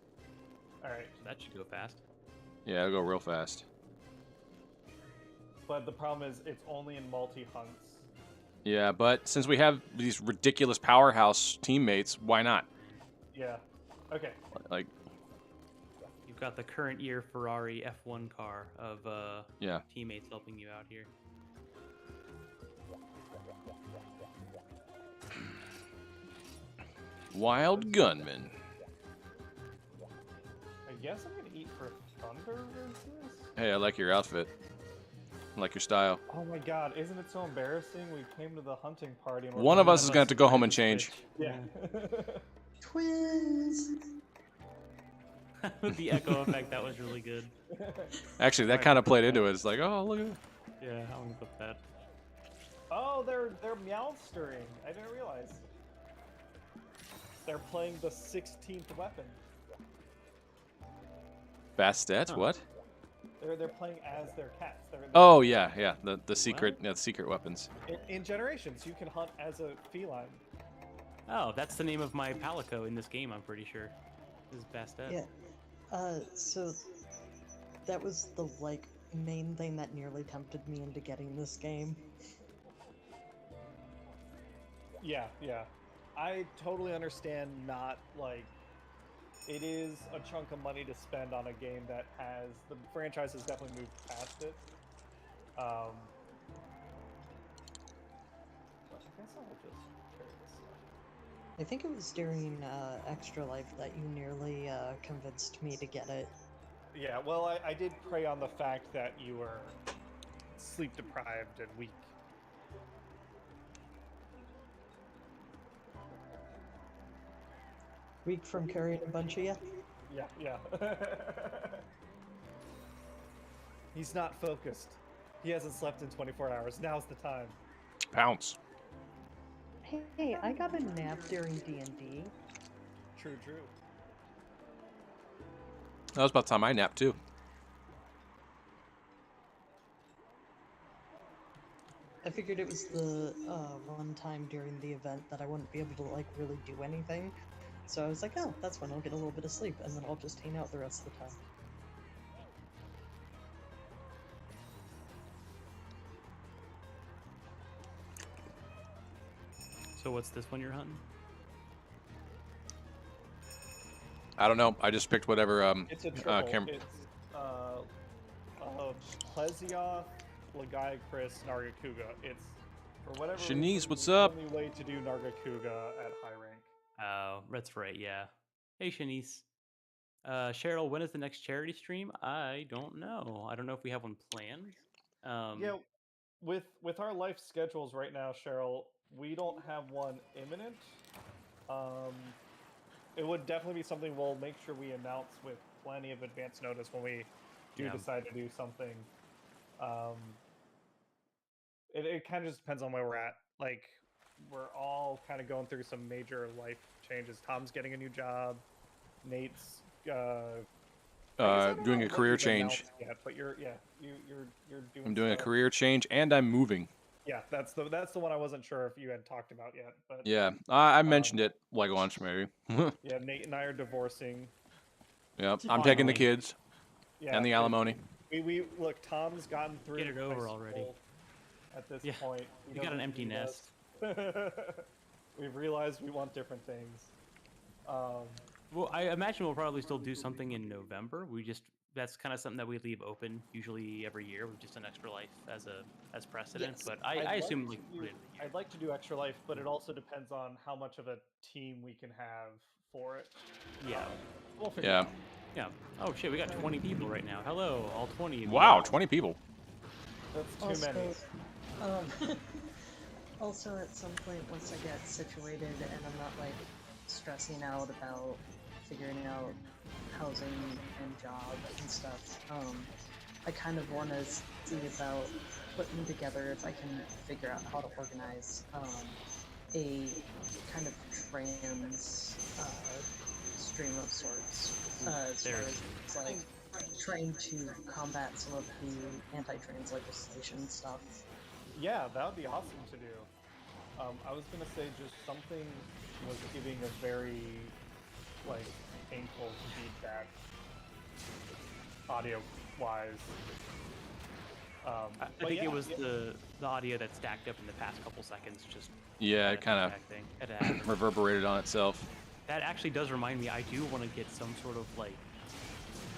All right, That should go fast. Yeah, it'll go real fast. but the problem is it's only in multi hunts. Yeah, but since we have these ridiculous powerhouse teammates, why not? Yeah. Okay. Like, You've got the current year Ferrari F1 car of Yeah. teammates helping you out here. Wild gunman. I guess I'm gonna eat for thunder versus. Hey, I like your outfit. I like your style. Oh my god, isn't it so embarrassing? We came to the hunting party and we're One of playing us is going to have to go home and change. Yeah. Twins. With the echo effect, that was really good. Actually, that kind of played into it. It's like, oh, look at it. Yeah, I want to put that. Oh, they're meowstering. I didn't realize. They're playing the 16th weapon. Bastet, Huh. what? They're playing as their cats. Oh, yeah. The secret, the secret weapons. In Generations, you can hunt as a feline. Oh, that's the name of my palico in this game, I'm pretty sure. This is Bastet. Yeah. So that was the like main thing that nearly tempted me into getting this game. Yeah. I totally understand not like it is a chunk of money to spend on a game that has the franchise has definitely moved past it. I guess I'll just carry this. I think it was during Extra Life that you nearly convinced me to get it. Yeah, well, I did prey on the fact that you were sleep deprived and weak. Weak from carrying a bunch of you? Yeah. He's not focused. He hasn't slept in 24 hours. Now's the time. Pounce. Hey, I got a nap during D&D. True. That was about the time I napped, too. I figured it was the one time during the event that I wouldn't be able to like really do anything. So I was like, oh, that's when I'll get a little bit of sleep, and then I'll just hang out the rest of the time. So what's this one you're hunting? I don't know. I just picked whatever It's a triple. camera. It's Plesioth, Lagaiacris, Nargacuga. It's for whatever Shanice, reason, what's the up? only way to do Nargacuga at high rank. Oh, that's right, yeah. Hey, Shanice. Cheryl, when is the next charity stream? I don't know. I don't know if we have one planned. Yeah, with our life schedules right now, Cheryl, we don't have one imminent. It would definitely be something we'll make sure we announce with plenty of advance notice when we do Yeah. decide to do something. It kind of just depends on where we're at. Like, we're all kind of going through some major life changes. Tom's getting a new job. Nate's I guess I don't Doing know a what career you've announced change. yet, but you're doing. I'm doing a stuff. career change, and I'm moving. Yeah, that's the one I wasn't sure if you had talked about yet. But Yeah, I mentioned it like once, maybe. yeah, Nate and I are divorcing. Yep, I'm taking the Finally. kids Yeah, and the alimony. We look. Tom's gotten through. Get it high over already. school At this Yeah, point, you got an empty nest. We've realized we want different things. Well, I imagine we'll probably still do something in November. That's kind of something that we leave open usually every year. We've just done Extra Life as precedent. Yes. But I assume like put it in the year. I'd like to do Extra Life, but it also depends on how much of a team we can have for it. Yeah. We'll figure it Yeah. out. Yeah. Oh shit, we got 20 people right now. Hello, all 20 of you. Wow, 20 people. That's too many. Also, at some point, once I get situated and I'm not like stressing out about figuring out housing and job and stuff, I kind of want to see about putting together if I can figure out how to organize a kind of trans stream of sorts. As far There's- as like trying to combat some of the anti-trans legislation stuff. Yeah, that would be awesome to do. I was gonna say just something was giving a very like painful feedback, audio wise. I think it was the audio that stacked up in the past couple seconds. Just Yeah, had it a kind feedback thing. It happened. of reverberated on itself. That actually does remind me. I do want to get some sort of like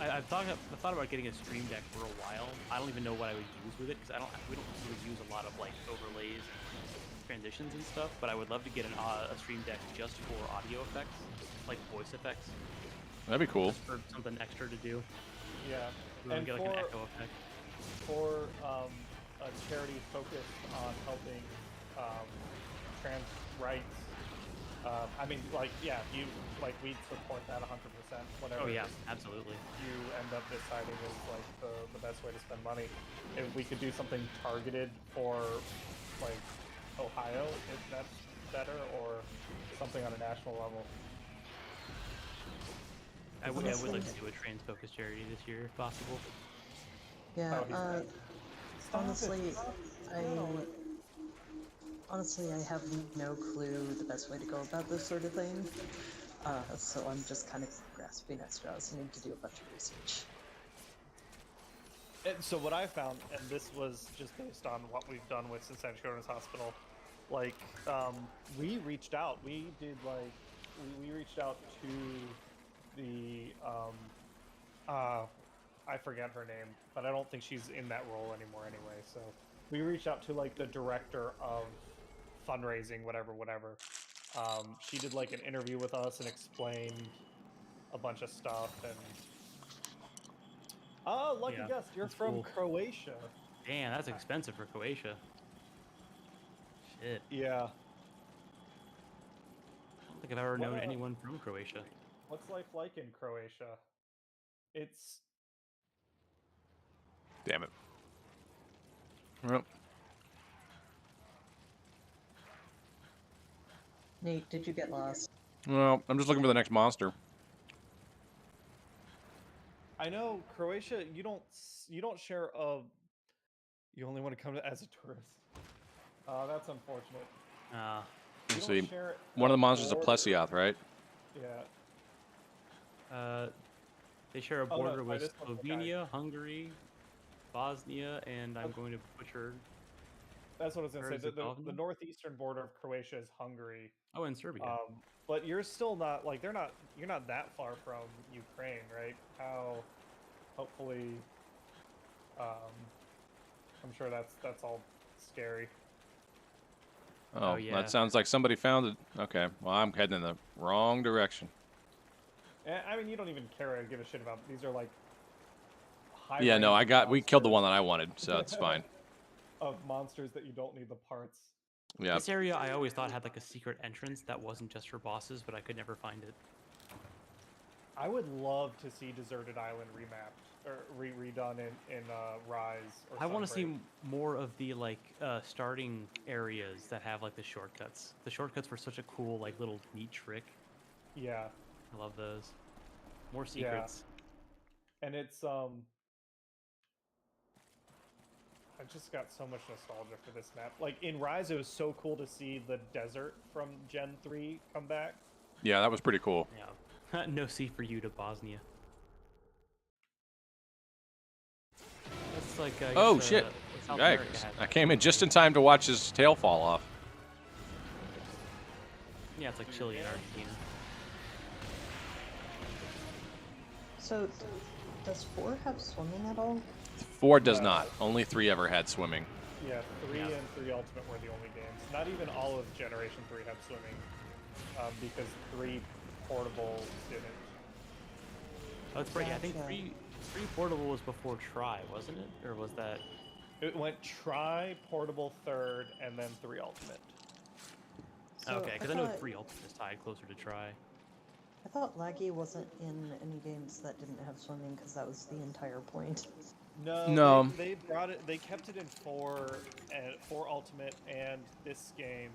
I've thought about getting a Stream Deck for a while. I don't even know what I would use with it because we don't really use a lot of like overlays and transitions and stuff. But I would love to get a Stream Deck just for audio effects, like voice effects, That'd be cool. just for something extra to do. Yeah. Really And get like an echo effect. for a charity focused on helping trans rights. I mean, like, yeah, we'd support that 100%. Whatever. Oh yeah, absolutely. You end up deciding is like the best way to spend money. If we could do something targeted for like Ohio, if that's better, or something on a national level. I would like to do a trans-focused charity this year if possible. Yeah, Oh, honestly, I have no clue the best way to go about this sort of thing. So I'm just kind of grasping at straws and need to do a bunch of research. And so what I found, and this was just based on what we've done with Cincinnati Children's Hospital, like we reached out. We did like we reached out to the I forget her name, but I don't think she's in that role anymore anyway. So we reached out to like the director of fundraising, whatever. She did like an interview with us and explained a bunch of stuff. And lucky Yeah, guess, you're that's from cool. Croatia. Damn, that's expensive for Croatia. Shit. Yeah. I don't think I've ever known What, anyone from Croatia. What's life like in Croatia? It's Damn it. Well, Nate, did you get lost? well, I'm just looking for the next monster. I know Croatia. You don't share a. You only want to come to as a tourist. That's unfortunate. You Let's don't see. share One of the monsters is a border- Plesioth, right? Yeah. They share a Oh, no, border sorry, with this one's the guy. Slovenia, Hungary, Bosnia, and I'm going to butcher. That's what I was gonna say. The Herzegovina? northeastern border of Croatia is Hungary. Oh, and Serbia. But you're still not like you're not that far from Ukraine, right? How hopefully I'm sure that's all scary. Oh, yeah. that sounds like somebody found it. Okay, well, I'm heading in the wrong direction. And, I mean, you don't even care or give a shit about these are like high Yeah, no, range we killed the monsters one that I wanted, so it's fine. of monsters that you don't need the parts. Yeah. This area I always thought had like a secret entrance that wasn't just for bosses, but I could never find it. I would love to see Deserted Island remapped or redone in Rise. Or I want to Sunbreak. see more of the like starting areas that have like the shortcuts. The shortcuts were such a cool like little neat trick. Yeah, I love those. More secrets. and it's I just got so much nostalgia for this map. Like in Rise, it was so cool to see the desert from Gen 3 come back. Yeah, that was pretty cool. Yeah. No C for you to Bosnia. That's like I Oh, guess, shit. South America Yikes. had I that. came in just in time to watch his tail fall off. Yeah, it's like Chile and Argentina. So, does 4 have swimming at all? 4 does not. Only 3 ever had swimming. Yeah, 3 Yeah. and 3 Ultimate were the only games. Not even all of Generation 3 had swimming, because 3 Portable didn't. Oh, it's pretty. I think Gotcha. three portable was before Try, wasn't it? Or was that? It went Try, Portable 3rd, and then 3 Ultimate. So Okay, because I know thought- 3 Ultimate is tied closer to Try. I thought Laggy wasn't in any games that didn't have swimming because that was the entire point. No. They brought it. They kept it in 4 and 4 Ultimate and this game,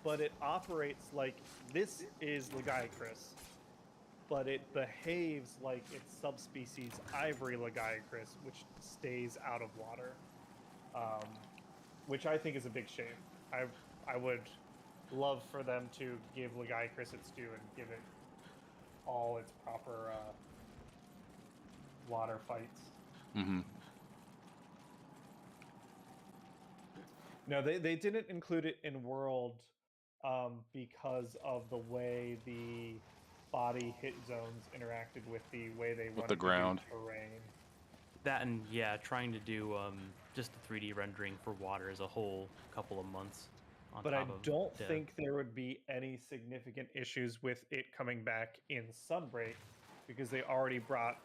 but it operates like this is Lagiacrus, but it behaves like its subspecies Ivory Lagiacrus, which stays out of water, which I think is a big shame. I would love for them to give Lagiacrus its due and give it all its proper water fights. Mm-hmm. No, they didn't include it in World because of the way the body hit zones interacted with the way they wanted the ground. to do terrain. That and yeah, trying to do just the 3D rendering for water as a whole couple of months. On But I top of don't dev. think there would be any significant issues with it coming back in Sunbreak because they already brought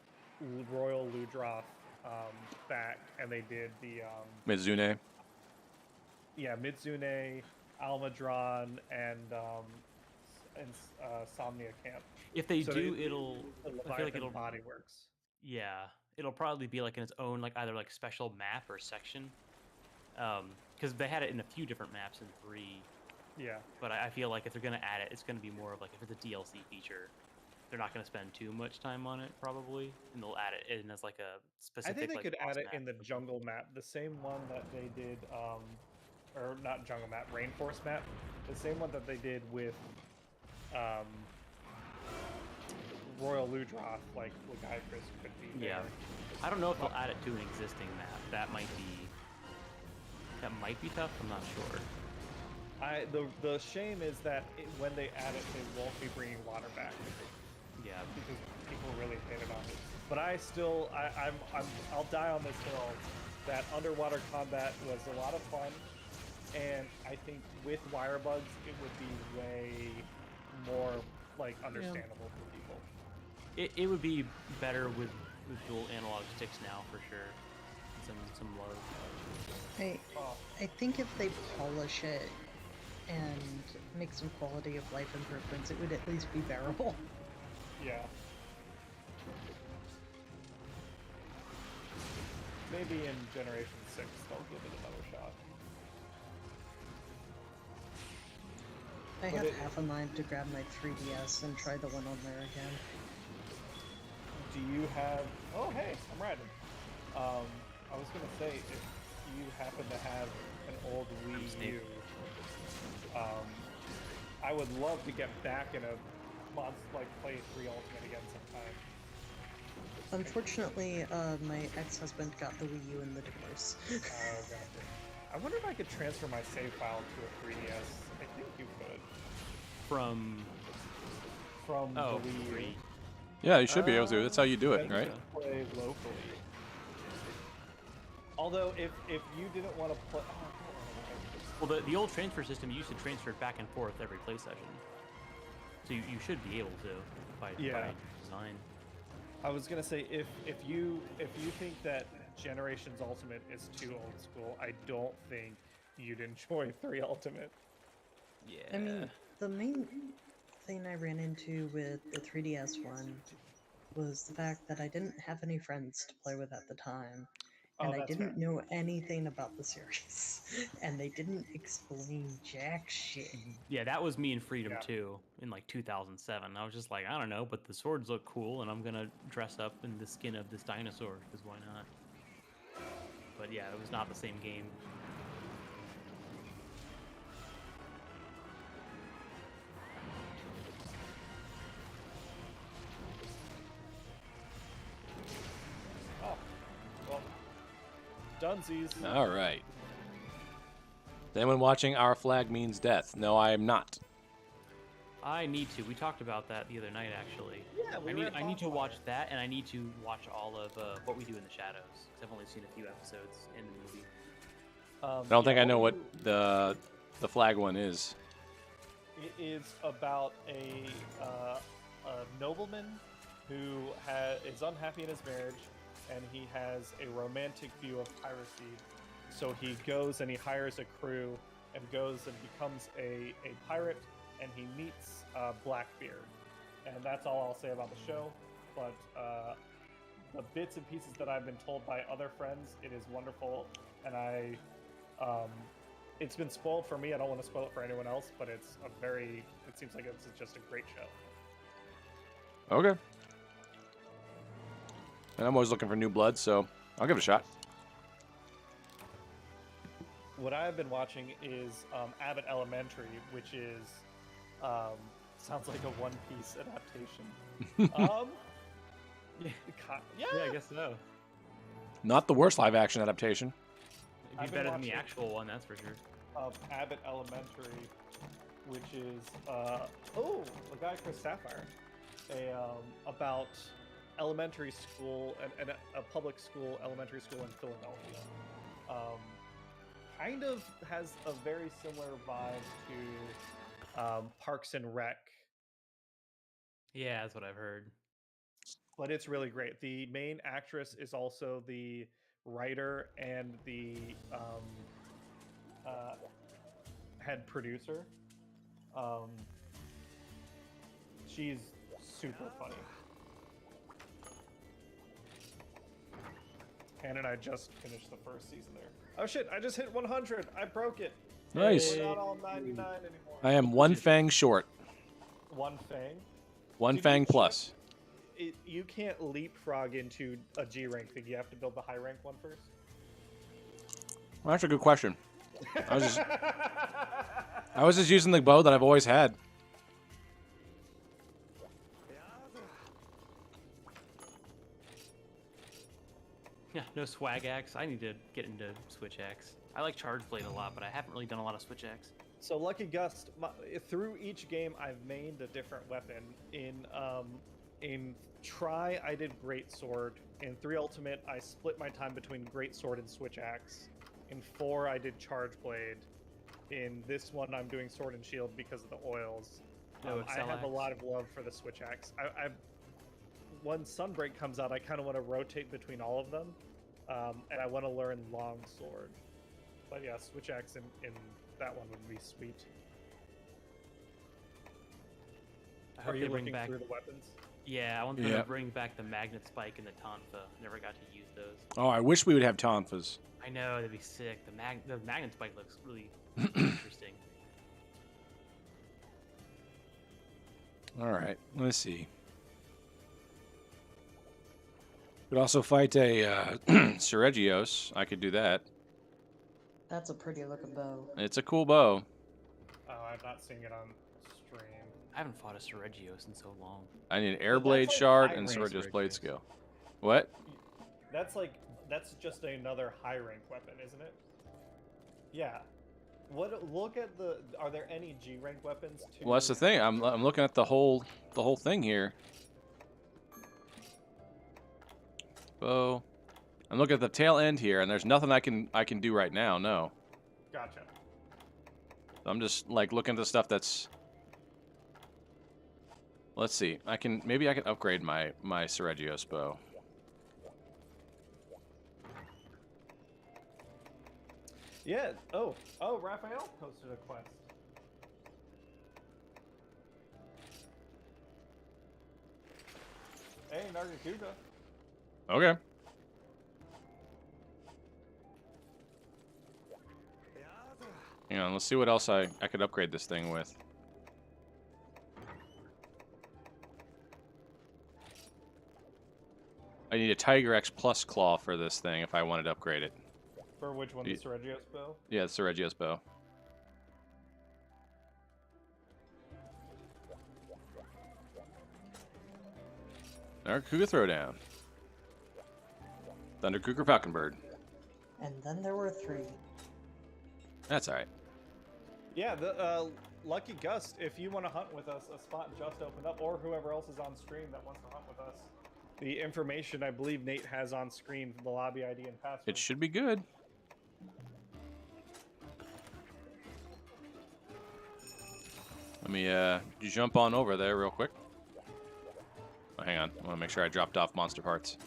Royal Ludroth back, and they did the Mizune. Mitsune, Almadron, and Somnia Camp. If they So do, the it'll. I feel like Leviathan it'll. body works. Yeah, it'll probably be like in its own like either like special map or section. Because they had it in a few different maps in 3. Yeah. But I feel like if they're gonna add it, it's gonna be more of like if it's a DLC feature, they're not gonna spend too much time on it probably, and they'll add it in as like a I specific. think they like, could boss add it map in the or something. jungle map, the same one that they did, or not jungle map, rainforest map, the same one that they did with Royal Ludroth, like Legiacris could be Yeah, there. I don't know if they'll add it to an existing map. That might be tough. I'm not sure. The shame is that when they add it, they won't be bringing water back Yeah, because people really hated on it. But I'll die on this hill that underwater combat was a lot of fun, and I think with wire bugs it would be way more like understandable for people. it would be better with dual analog sticks now for sure. Some love. I think if they polish it and make some quality of life improvements, it would at least be bearable. Yeah. Maybe in Generation 6 they'll give it another shot. I But have it- half a mind to grab my 3DS and try the one on there again. Do you have... Oh, hey, I'm riding. I was going to say, if you happen to have an old Wii U, I would love to get back in a play 3 Ultimate again sometime. Unfortunately, my ex-husband got the Wii U in the divorce. Oh, gotcha. I wonder if I could transfer my save file to a 3DS. I think you could. From The Wii U. 3. Yeah, you should be able to. That's how you do it, Then you right? can play locally. Although, if you didn't want to play... Well, the old transfer system used to transfer it back and forth every play session. So you should be able to by design. I was gonna say if you think that Generations Ultimate is too old school, I don't think you'd enjoy 3 Ultimate. Yeah. I mean, the main thing I ran into with the 3DS one was the fact that I didn't have any friends to play with at the time. Oh, And I that's didn't fair. know anything about the series. And they didn't explain jack shit. Yeah, that was me in Freedom Yeah. 2 in like 2007. I was just like, I don't know, but the swords look cool, and I'm gonna dress up in the skin of this dinosaur because why not? But yeah, it was not the same game. Oh, well, Dunsies. All right. Is anyone watching Our Flag Means Death? No, I am not. I need to. We talked about that the other night, actually. Yeah, I need to watch that, and I need to watch all of What We Do in the Shadows. 'Cause I've only seen a few episodes in the movie. I don't think I know what the flag one is. It is about a nobleman who is unhappy in his marriage, and he has a romantic view of piracy. So he goes and he hires a crew and goes and becomes a pirate, and he meets Blackbeard. And that's all I'll say about the show. But the bits and pieces that I've been told by other friends, it is wonderful, and it's been spoiled for me. I don't want to spoil it for anyone else, but it seems like it's just a great show. Okay. And I'm always looking for new blood, so I'll give it a shot. What I've been watching is Abbott Elementary, which is sounds like a One Piece adaptation. Yeah. Yeah, Yeah, I guess so. Not the worst live action adaptation. It'd I've be been better than the watching- actual one, that's for sure. Of Abbott Elementary, which is Legiacris Sapphire. about elementary school and a public school, elementary school in Philadelphia. Kind of has a very similar vibe to Parks and Rec, Yeah, that's what I've heard. but it's really great. The main actress is also the writer and the head producer. Um, she's super funny. Hannah and I just finished the first season there. Oh shit, I just hit 100. I broke it. Nice. We're not all 99 anymore. I am one fang short. One fang? One Did fang you plus. You can't leapfrog into a G rank thing. You have to build the high rank one first. Well, that's a good question. I was just using the bow that I've always had. Yeah, no swag axe. I need to get into switch axe. I like charge blade a lot, but I haven't really done a lot of switch axe. So Lucky Gust, through each game, I've made a different weapon. In Try, I did Great Sword. In 3 Ultimate, I split my time between Great Sword and Switch Axe. In 4, I did Charge Blade. In this one, I'm doing Sword and Shield because of the oils. I have a lot of love for the Switch Axe. When Sunbreak comes out, I kind of want to rotate between all of them, and I want to learn Long Sword. But yeah, Switch Axe in that one would be sweet. Are you looking through the weapons? Yeah, I want them to bring back the magnet spike and the tonfa. Never got to use those. Oh, I wish we would have tonfas. I know, that'd be sick. The magnet spike looks really interesting. All right, let's see. Could also fight a Seregios. I could do that. That's a pretty looking bow. It's a cool bow. Oh, I'm not seeing it on stream. I haven't fought a Seregios in so long. I need an air blade shard and high-rank Seregios blade Seregios. skill. What? That's just another high rank weapon, isn't it? Yeah. Look at the. Are there any G rank weapons? Well, that's the thing. I'm looking at the whole thing here. Bow. I'm looking at the tail end here, and there's nothing I can do right now. No. Gotcha. I'm just like looking at the stuff that's. Let's see. Maybe I can upgrade my Seregios bow. Yeah. Oh, Raphael posted a quest. Hey, Nargacuga. Okay. Hang on, let's see what else I could upgrade this thing with. I need a Tiger X Plus claw for this thing if I wanted to upgrade it. For which one? The Seregios bow? Yeah, the Seregios bow. Cougar Throwdown. Thunder Cougar Falconbird. And then there were 3. That's alright. Yeah, the Lucky Gust, if you want to hunt with us, a spot just opened up, or whoever else is on stream that wants to hunt with us. The information I believe Nate has on screen, the lobby ID and password. It should be good. Let me jump on over there real quick. Oh, hang on. I want to make sure I dropped off monster parts.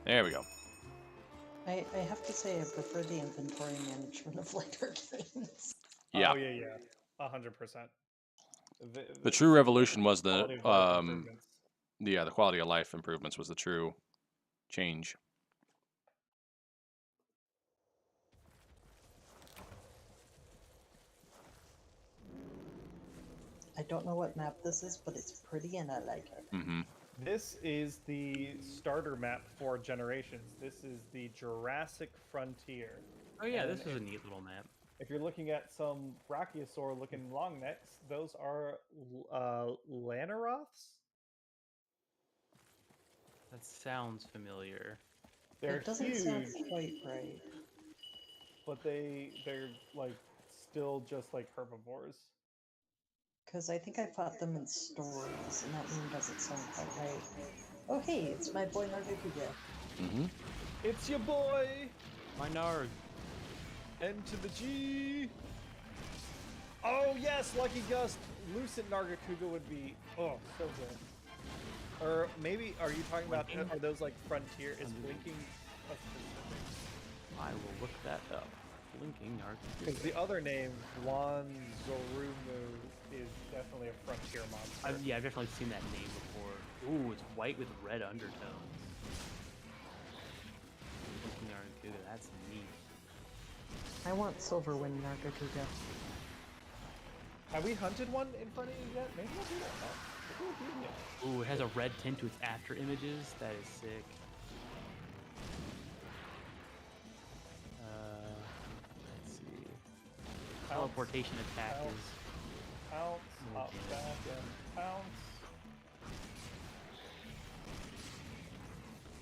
There we go. I have to say I prefer the inventory management of later games. Yeah. Oh, yeah. 100%. The true revolution was the quality of life improvements. the quality of life improvements was the true change. I don't know what map this is, but it's pretty and I like it. Mm-hmm. This is the starter map for Generations. This is the Jurassic Frontier. Oh yeah, And this is a neat little map. If you're looking at some Brachiosaur-looking long necks, those are Lanaroths? That sounds familiar. They're It doesn't huge. sound quite right. but they're like still just like herbivores. Because I think I fought them in stories, and that name doesn't sound quite right. Oh, hey, it's my boy Nargacuga. Mm-hmm. It's your boy! My Narg. N to the G! Oh, yes, Lucky Gust. Lucent Nargacuga would be, oh, so good. Or maybe, are you talking about, Blinking? are those like Frontier? Is Blinking a specific? I will look that up. Blinking Narg. Because the other name, Wanzorumu, is definitely a Frontier monster. Yeah, I've definitely seen that name before. Ooh, it's white with red undertones. Blinking Nargacuga, that's neat. I want Silverwind Nargacuga. Have we hunted one in front of you yet? Maybe I'll do that now. Maybe we'll do it yet. Ooh, it has a red tint to its after images. That is sick. Let's see. Teleportation attack Pounce. is. Pounce, Oh, up, damn. back, and pounce.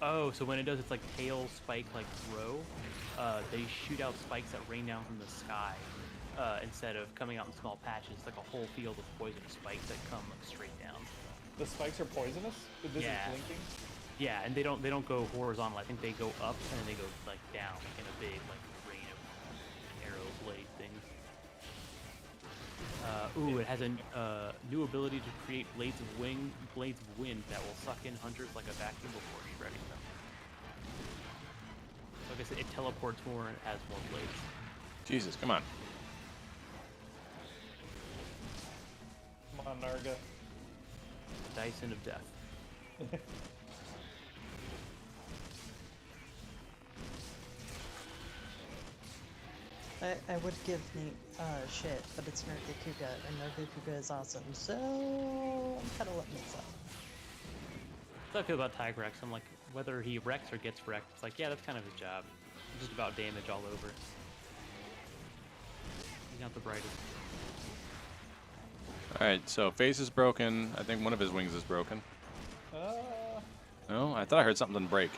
Oh, so when it does its like tail spike like throw, they shoot out spikes that rain down from the sky instead of coming out in small patches, like a whole field of poisonous spikes that come like, straight down. The spikes are poisonous? This Yeah. is blinking? Yeah, and they don't go horizontal. I think they go up and then they go like down like, in a big like rain of arrow blade things. Ooh, it has a new ability to create blades of wind that will suck in hunters like a vacuum before shredding them. So I guess it teleports more and has more blades. Jesus, come on. Come on, Narga. Dyson of death. I would give Nate shit, but it's Nargacuga, and Nargacuga is awesome, so I'm kind of letting it slide. That's how I feel about Tigrex. I'm like, whether he wrecks or gets wrecked, it's like, yeah, that's kind of his job. Just about damage all over. He's not the brightest. Alright, so face is broken. I think one of his wings is broken. Uh, No, I thought I heard something break.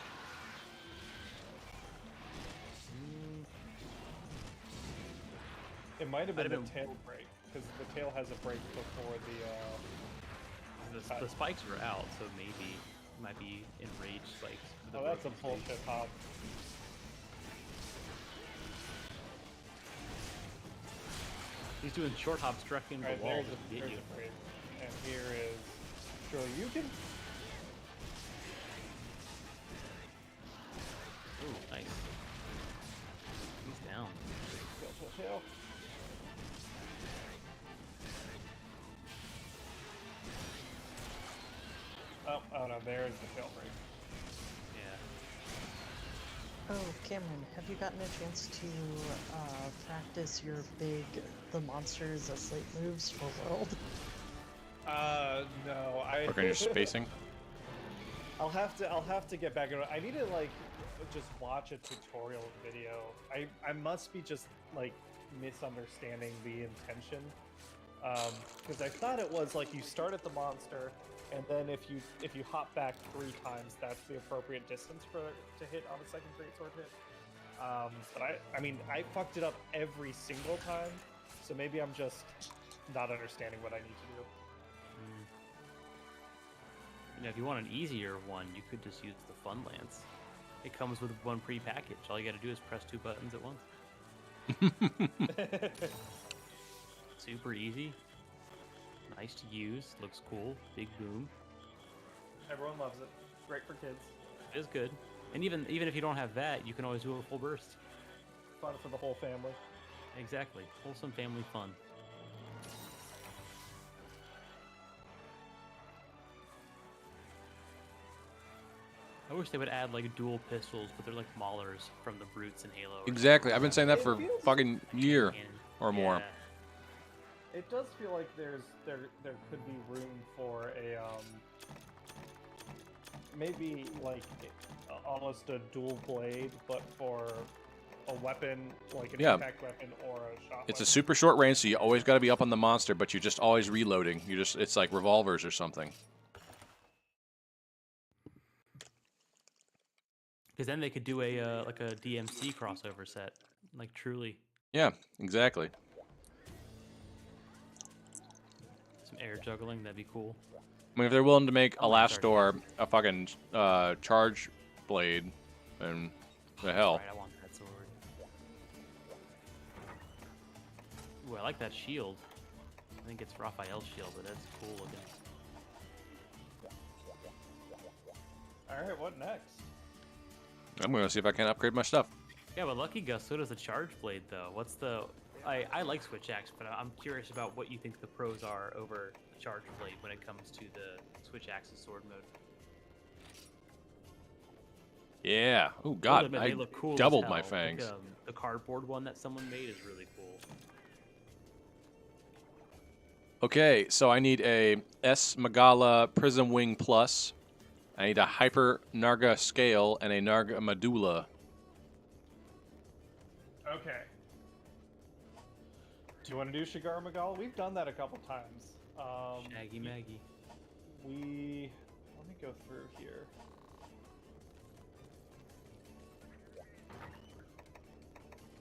it might have been the Might have tail break, because the tail has a break before The spikes are out, so maybe it might be enraged spikes. for the Oh, that's a broken space. bullshit hop. He's doing short hops directly into Alright, the wall there's to a, get there's you. a break. And here is Shoryuken. Ooh, nice. He's down. Tail, tail, tail. Oh no, there's the tail break. Yeah. Oh, Cameron, have you gotten a chance to practice your big "the monster is asleep" moves for World? No, I. Work on your spacing. I'll have to get back into it. I need to like just watch a tutorial video. I must be just like misunderstanding the intention. Because I thought it was like you start at the monster, and then if you hop back 3 times, that's the appropriate distance to hit on the second greatsword hit. But I mean I fucked it up every single time, so maybe I'm just not understanding what I need to do. You know, if you want an easier one, you could just use the Fun Lance. It comes with one pre-package. All you got to do is press 2 buttons at once. Super easy. Nice to use. Looks cool. Big boom. Everyone loves it. Great for kids. It is good. And even if you don't have that, you can always do a full burst. Fun for the whole family. Exactly. Wholesome family fun. I wish they would add like dual pistols, but they're like Maulers from the Brutes in Halo. Exactly. I've been saying that for It feels- fucking year Cannon. or more. It does feel like there could be room for a maybe like almost a dual blade, but for a weapon like an Yeah. impact weapon or a shot. It's a weapon. super short range, so you always got to be up on the monster, but you're just always reloading. It's like revolvers or something. Because then they could do a like a DMC crossover set. Like truly, Yeah, exactly. some air juggling. That'd be cool. I mean, if they're willing to make I like charge Elastor a fucking charge blade, then the That's hell. right, I want that sword. Ooh, I like that shield. I think it's Raphael's shield, but that's cool looking. Alright, what next? I'm gonna see if I can upgrade my stuff. Yeah, but Lucky Gus, so does the charge blade though. What's the? I like Switch Axe, but I'm curious about what you think the pros are over the charge blade when it comes to the Switch Axe's sword mode. Yeah. Oh Those God, admit, I they look cool as doubled hell. my Like, fangs. the cardboard one that someone made is really cool. Okay, so I need a S Magala Prism Wing Plus. I need a Hyper Narga Scale and a Narga Medulla. Okay. Do you want to do Shigar Magal? We've done that a couple times. Shaggy Maggie. Let me go through here.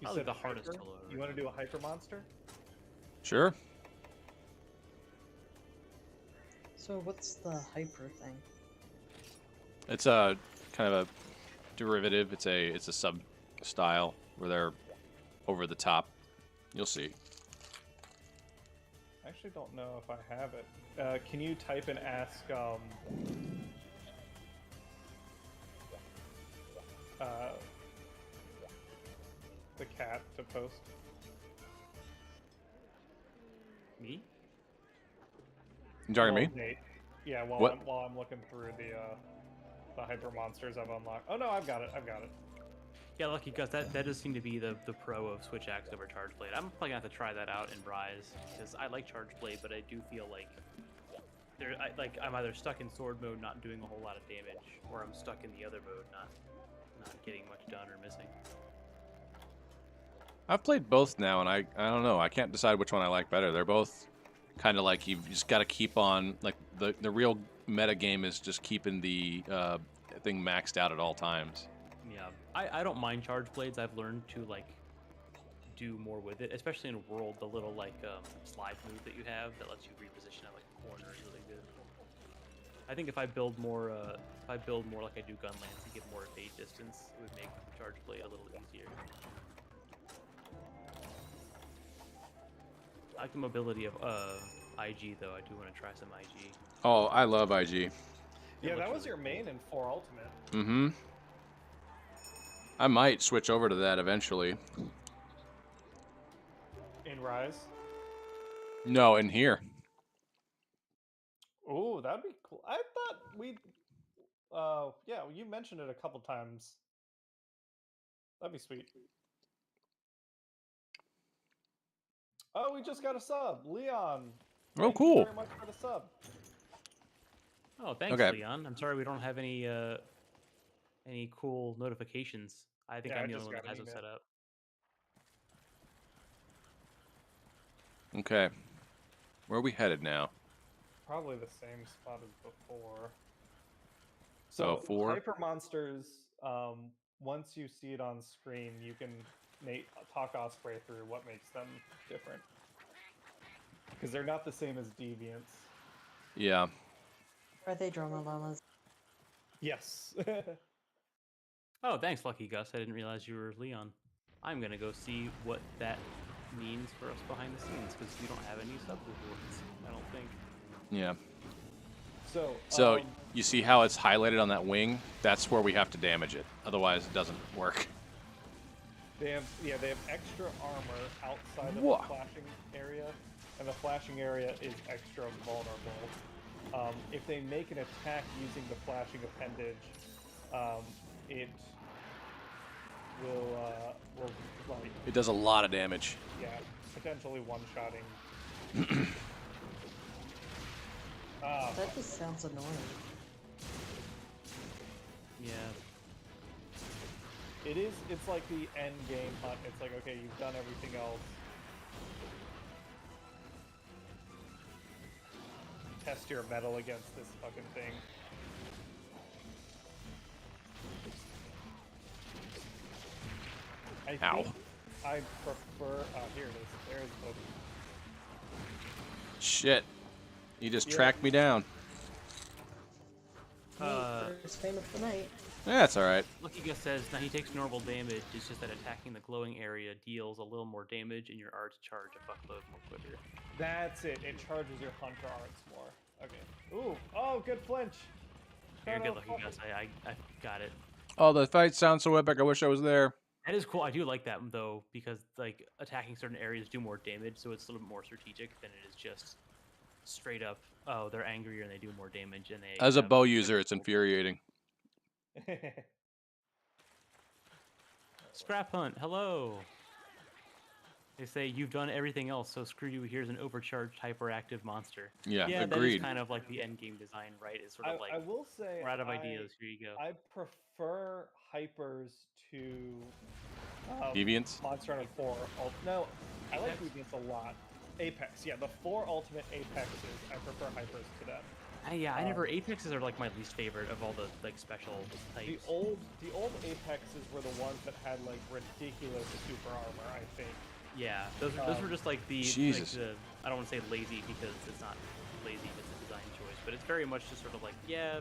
You Probably said the a hardest hyper? solo ever. You want to do a hyper monster? Sure. So what's the hyper thing? It's a kind of a derivative. It's a sub style where they're over the top. You'll see. I actually don't know if I have it. Can you type and ask the cat to post? Me? You talking to me? Nate. Yeah, What? while I'm looking through the hyper monsters I've unlocked. Oh no, I've got it. Yeah, Lucky Gus, that does seem to be the pro of Switch Axe over Charge Blade. I'm probably gonna have to try that out in Rise because I like Charge Blade, but I do feel like I'm either stuck in sword mode, not doing a whole lot of damage, or I'm stuck in the other mode, not getting much done or missing. I've played both now, and I don't know. I can't decide which one I like better. They're both kind of like you've just got to keep on. Like the real meta game is just keeping the thing maxed out at all times. Yeah, I don't mind Charge Blades. I've learned to like do more with it, especially in World. The little like slide move that you have that lets you reposition at like a corner is really good. I think if I build more like I do Gunlance and get more evade distance, it would make Charge Blade a little easier. I like the mobility of IG though. I do want to try some IG. Oh, I love IG. Yeah, that looks was your really main in 4 Ultimate. Mm-hmm. I might switch over to that eventually. In Rise. No, in here. Oh, that'd be cool. I thought we yeah, you mentioned it a couple times. That'd be sweet. Oh, we just got a sub. Leon. Oh, Thank cool. you very much for the sub. Oh, thanks, Okay. Leon. I'm sorry we don't have any cool notifications. I think Yeah, I I'm the just only one got that has an them set up. Okay. Where are we headed now? Probably the same spot as before. So, 4? hyper monsters. Once you see it on screen, you can talk Osprey through what makes them different. Because they're not the same as deviants. Yeah. Are they drama llamas? Yes. Oh, thanks, Lucky Gus. I didn't realize you were Leon. I'm gonna go see what that means for us behind the scenes because we don't have any sub rewards. I don't think. Yeah. So you see how it's highlighted on that wing? That's where we have to damage it. Otherwise, it doesn't work. they have extra armor outside of Whoa. the flashing area, and the flashing area is extra vulnerable. If they make an attack using the flashing appendage, it will like It does a lot of damage. yeah, potentially one-shotting. That just sounds annoying. Yeah. It is. It's like the end game hunt. It's like, okay, you've done everything else. Test your metal against this fucking thing. Ow. I prefer. Here it is. There's the. Shit. You just Yeah. tracked me down. First pain of the night. That's all right. Lucky Gus says, now he takes normal damage, it's just that attacking the glowing area deals a little more damage and your arts charge a fuckload more quicker. That's it. It charges your hunter arts more. Okay. Ooh. Oh, good flinch. You're Shout good, out Lucky Puppet. Gus. I got it. Oh, the fight sounds so epic. I wish I was there. That is cool. I do like that though, because like attacking certain areas do more damage, so it's a little bit more strategic than it is just straight up. Oh, they're angrier and they do more damage, and they. As a have bow user, it's infuriating. Scrap hunt. Hello. They say you've done everything else, so screw you. Here's an overcharged, hyperactive monster. Yeah, that is agreed. kind of like the end game design, right? It's sort of like I will say we're out of ideas. Here you go. I prefer hypers to Deviants? Monster Hunter 4. No, I like Apex? Deviants a lot. Apex, yeah, the 4 ultimate Apexes, I prefer hypers to them. I never. Apexes are like my least favorite of all the like special types. The old Apexes were the ones that had like ridiculous super armor, I think. Yeah, those were just like the. Jesus. Like I don't want to say lazy because it's not lazy; it's a design choice. But it's very much just sort of like, yeah,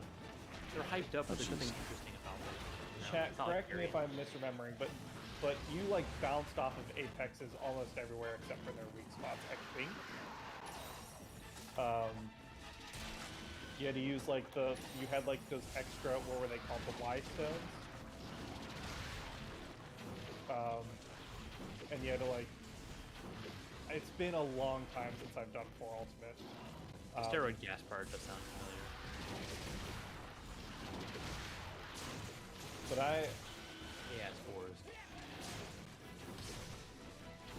they're hyped up, but there's nothing interesting about them. You know? Chat, It's not like correct me if Fury. I'm misremembering, but you like bounced off of Apexes almost everywhere except for their weak spots, I think. You had to use like you had like those extra, what were they called, the Y stones? And you had to like, it's been a long time since I've done 4 ultimate. Steroid gas part does sound familiar. But Yeah, it's fours.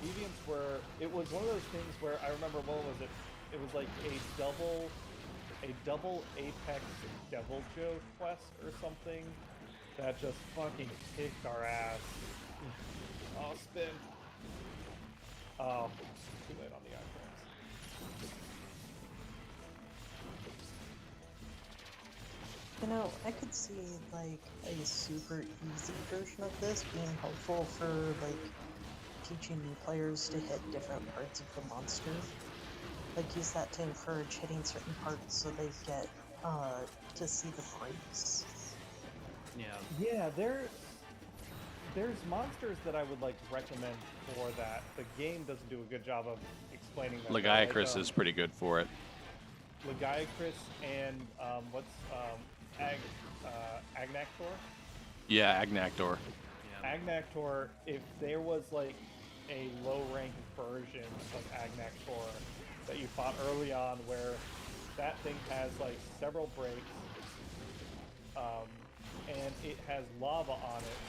Deviants were, it was one of those things where I remember, what was it? It was like a double Apex Devil Joe quest or something that just fucking kicked our ass. Oh, spin. Oh, too late on the iframes. You know, I could see like a super easy version of this being helpful for like teaching new players to hit different parts of the monster. Like use that to encourage hitting certain parts so they get to see the breaks. Yeah. Yeah, there's monsters that I would like recommend for that. The game doesn't do a good job of explaining that. Lagiacrus is pretty good for it. Lagiacrus and Agnactor? Yeah, Agnactor. Yeah. Agnactor, if there was like a low-ranked version of Agnactor that you fought early on where that thing has like several breaks and it has lava on it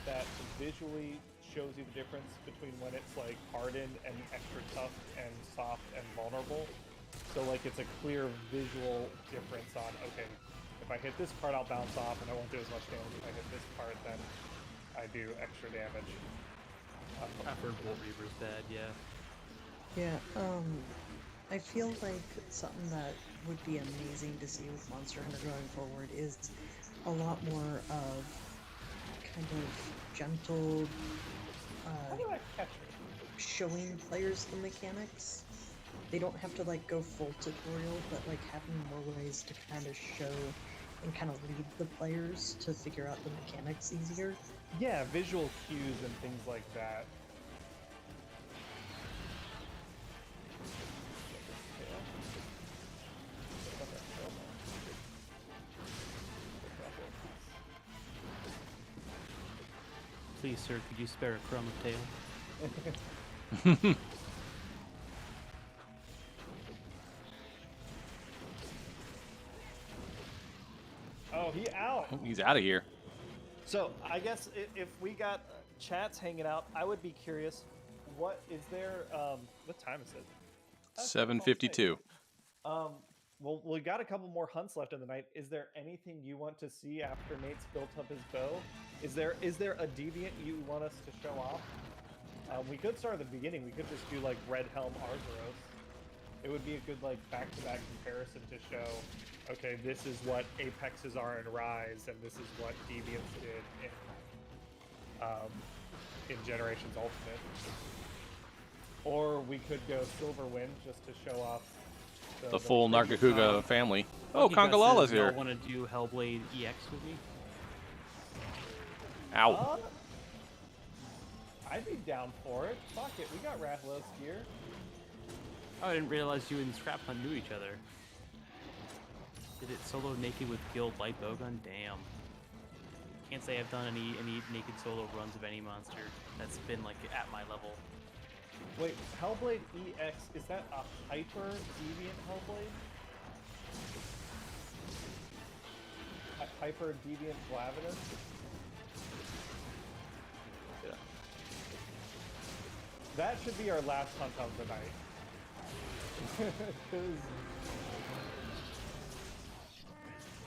that visually shows you the difference between when it's like hardened and extra tough and soft and vulnerable. So like it's a clear visual difference on, okay, if I hit this part I'll bounce off and I won't do as much damage. If I hit this part then I do extra damage. I've heard Bolt Reaver's bad, yeah. Yeah, I feel like something that would be amazing to see with Monster Hunter going forward is a lot more of kind of gentle How do I catch it? showing players the mechanics. They don't have to like go full tutorial, but like having more ways to kind of show and kind of lead the players to figure out the mechanics easier. Yeah, visual cues and things like that. Please, sir, could you spare a crumb of tail? Oh, he out. Oh, he's out of here. So I guess if we got chats hanging out, I would be curious. What is there? What time is it? 7:52. Well, we got a couple more hunts left in the night. Is there anything you want to see after Nate's built up his bow? Is there a deviant you want us to show off? We could start at the beginning. We could just do like Red Helm Arzuros. It would be a good like back-to-back comparison to show, okay, this is what Apexes are in Rise, and this is what Deviants did in in Generations Ultimate. Or we could go Silver Wind just to show off The full previous- Nargacuga family. Oh, Lucky Gus Congalala's says, y'all here. want to do Hellblade EX with me? Ow. I'd be down for it. Fuck it, we got Rathalos gear. Oh, I didn't realize you and Scrap Hunt knew each other. Did it solo naked with Guild Light Bowgun? Damn. Can't say I've done any naked solo runs of any monster that's been like at my level. Wait, Hellblade EX, is that a hyper deviant Hellblade? Hyper deviant Glavenus? Yeah. That should be our last hunt of the night. 'Cause-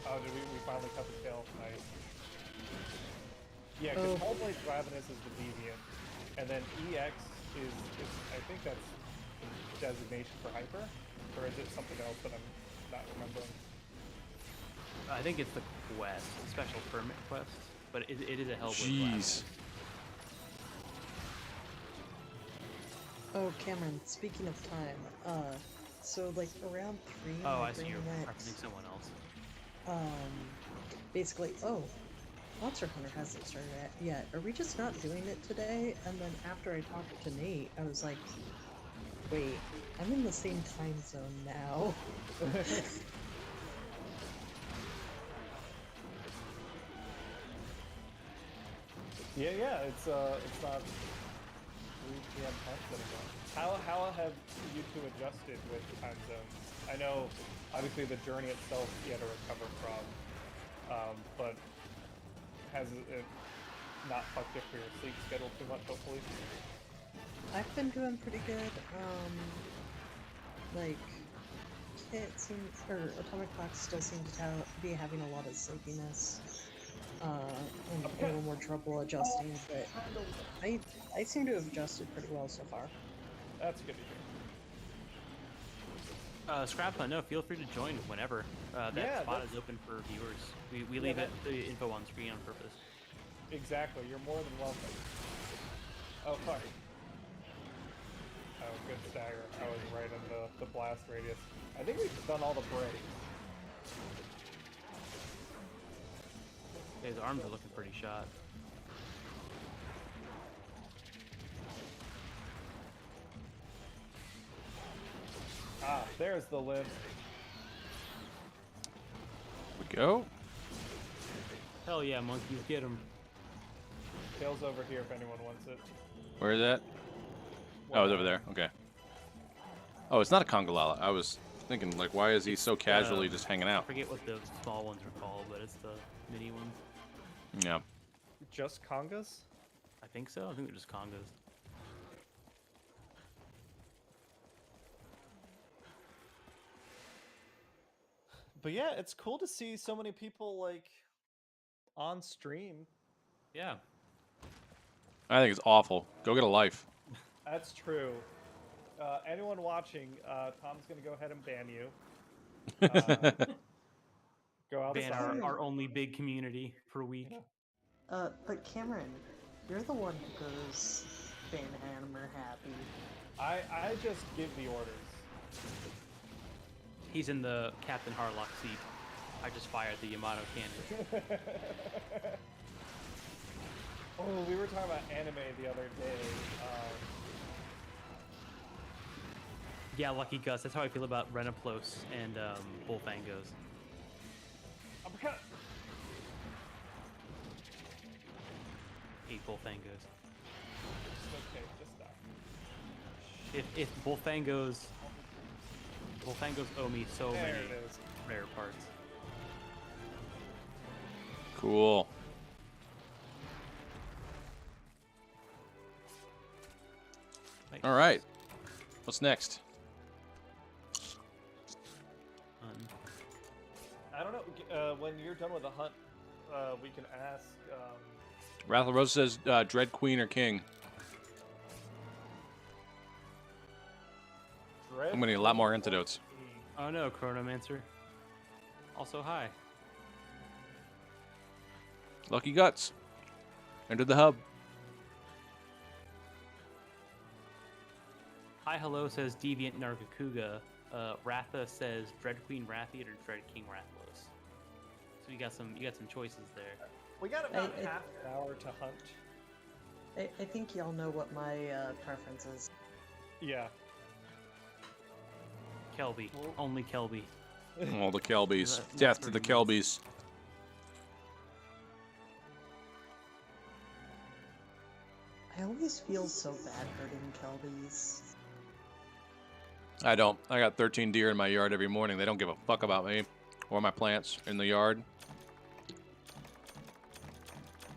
Oh, did we finally cut the tail? Nice. Yeah, because Hellblade Glavenus is the deviant, and then EX is I think that's the designation for hyper, or is it something else that I'm not remembering? I think it's the quest, the special permit quest, but it is a Hellblade. Jeez. Oh, Cameron, speaking of time, so like around 3, Oh, my I see. brain You're went, referencing someone else. basically, Monster Hunter hasn't started yet. Are we just not doing it today? And then after I talked to Nate, I was like, wait, I'm in the same time zone now. Yeah, it's not 3 p.m. times anymore. How have you two adjusted with time zones? I know, obviously, the journey itself you had to recover from, but has it not fucked with your sleep schedule too much, hopefully? I've been doing pretty good. Like, Kit seems, or Atomic Clock still seems to be having a lot of sleepiness, and a little more trouble adjusting, but I seem to have adjusted pretty well so far. That's good to hear. Scrap Hunt, no, feel free to join whenever. That Yeah, spot that's- is open for viewers. We leave the info on screen on purpose. Exactly, you're more than welcome. Oh, fuck. Oh, good stagger. I was right in the blast radius. I think we've done all the breaks. His arms are looking pretty shot. Ah, there's the lift. We go. Hell yeah, monkeys, get him. Tail's over here if anyone wants it. Where is that? Oh, it's over there. Okay. Oh, it's not a Congalala. I was thinking, like, why is he so casually just hanging I out? forget what the small ones are called, but it's the mini ones. Yeah. Just congas? I think so. I think they're just congas. But yeah, it's cool to see so many people, like, on stream. Yeah. I think it's awful. Go get a life. That's true. Anyone watching, Tom's gonna go ahead and ban you. Go outside. Ban our only big community per week. Yeah. But Cameron, you're the one who goes Banhammer happy. I just give the orders. He's in the Captain Harlock seat. I just fired the Yamato cannon. Oh, we were talking about anime the other day. Yeah, Lucky Gus. That's how I feel about Renaplos and Bullfangos. Uppercut! 8 Bullfangos. Okay, just die. If Bullfangos owe me so There many it is. rare parts. Cool. Nice. All right. What's next? I don't know. When you're done with the hunt, we can ask. Rattle Rose says, Dread Queen or King? Dread I'm gonna need a lot more antidotes. Oh no, Chronomancer. Also, hi. Lucky Guts. Enter the hub. Hi Hello says Deviant Nargacuga. Ratha says Dread Queen Rathian or Dread King Rathalos. So you got some choices there. We got about I- half an hour to hunt. I think y'all know what my preference is. Yeah. Kelby. Well- Only Kelby. All the Kelbies. That's Death to the pretty nice. Kelbies. I always feel so bad hurting Kelbies. I don't. I got 13 deer in my yard every morning. They don't give a fuck about me or my plants in the yard.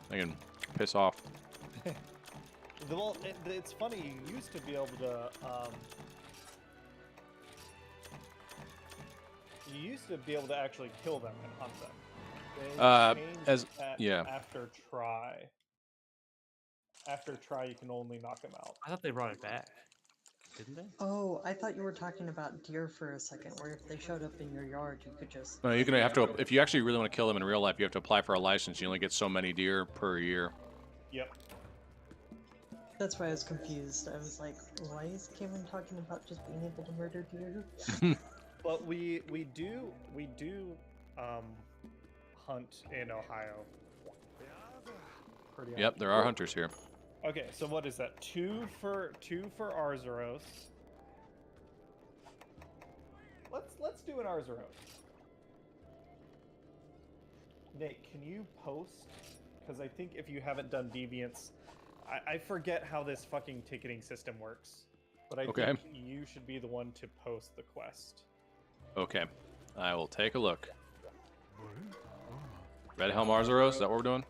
I can piss off. Well, it's funny. You used to be able to. You used to be able to actually kill them and hunt them. They changed that yeah. after try. After try, you can only knock them out. I thought they brought it back. Didn't they? Oh, I thought you were talking about deer for a second, where if they showed up in your yard, you could just... No, you're gonna have to. If you actually really want to kill them in real life, you have to apply for a license. You only get so many deer per year. Yep. That's why I was confused. I was like, why is Cameron talking about just being able to murder deer? But we do hunt in Ohio. Pretty Yep, often. there are hunters here. Okay, so what is that? Two for Arzuros. Let's do an Arzuros. Nate, can you post? Because I think if you haven't done Deviants, I forget how this fucking ticketing system works. But I think you should be the one to post the quest. Okay, I will take a look. Red Helm Arzuros, is that what we're doing?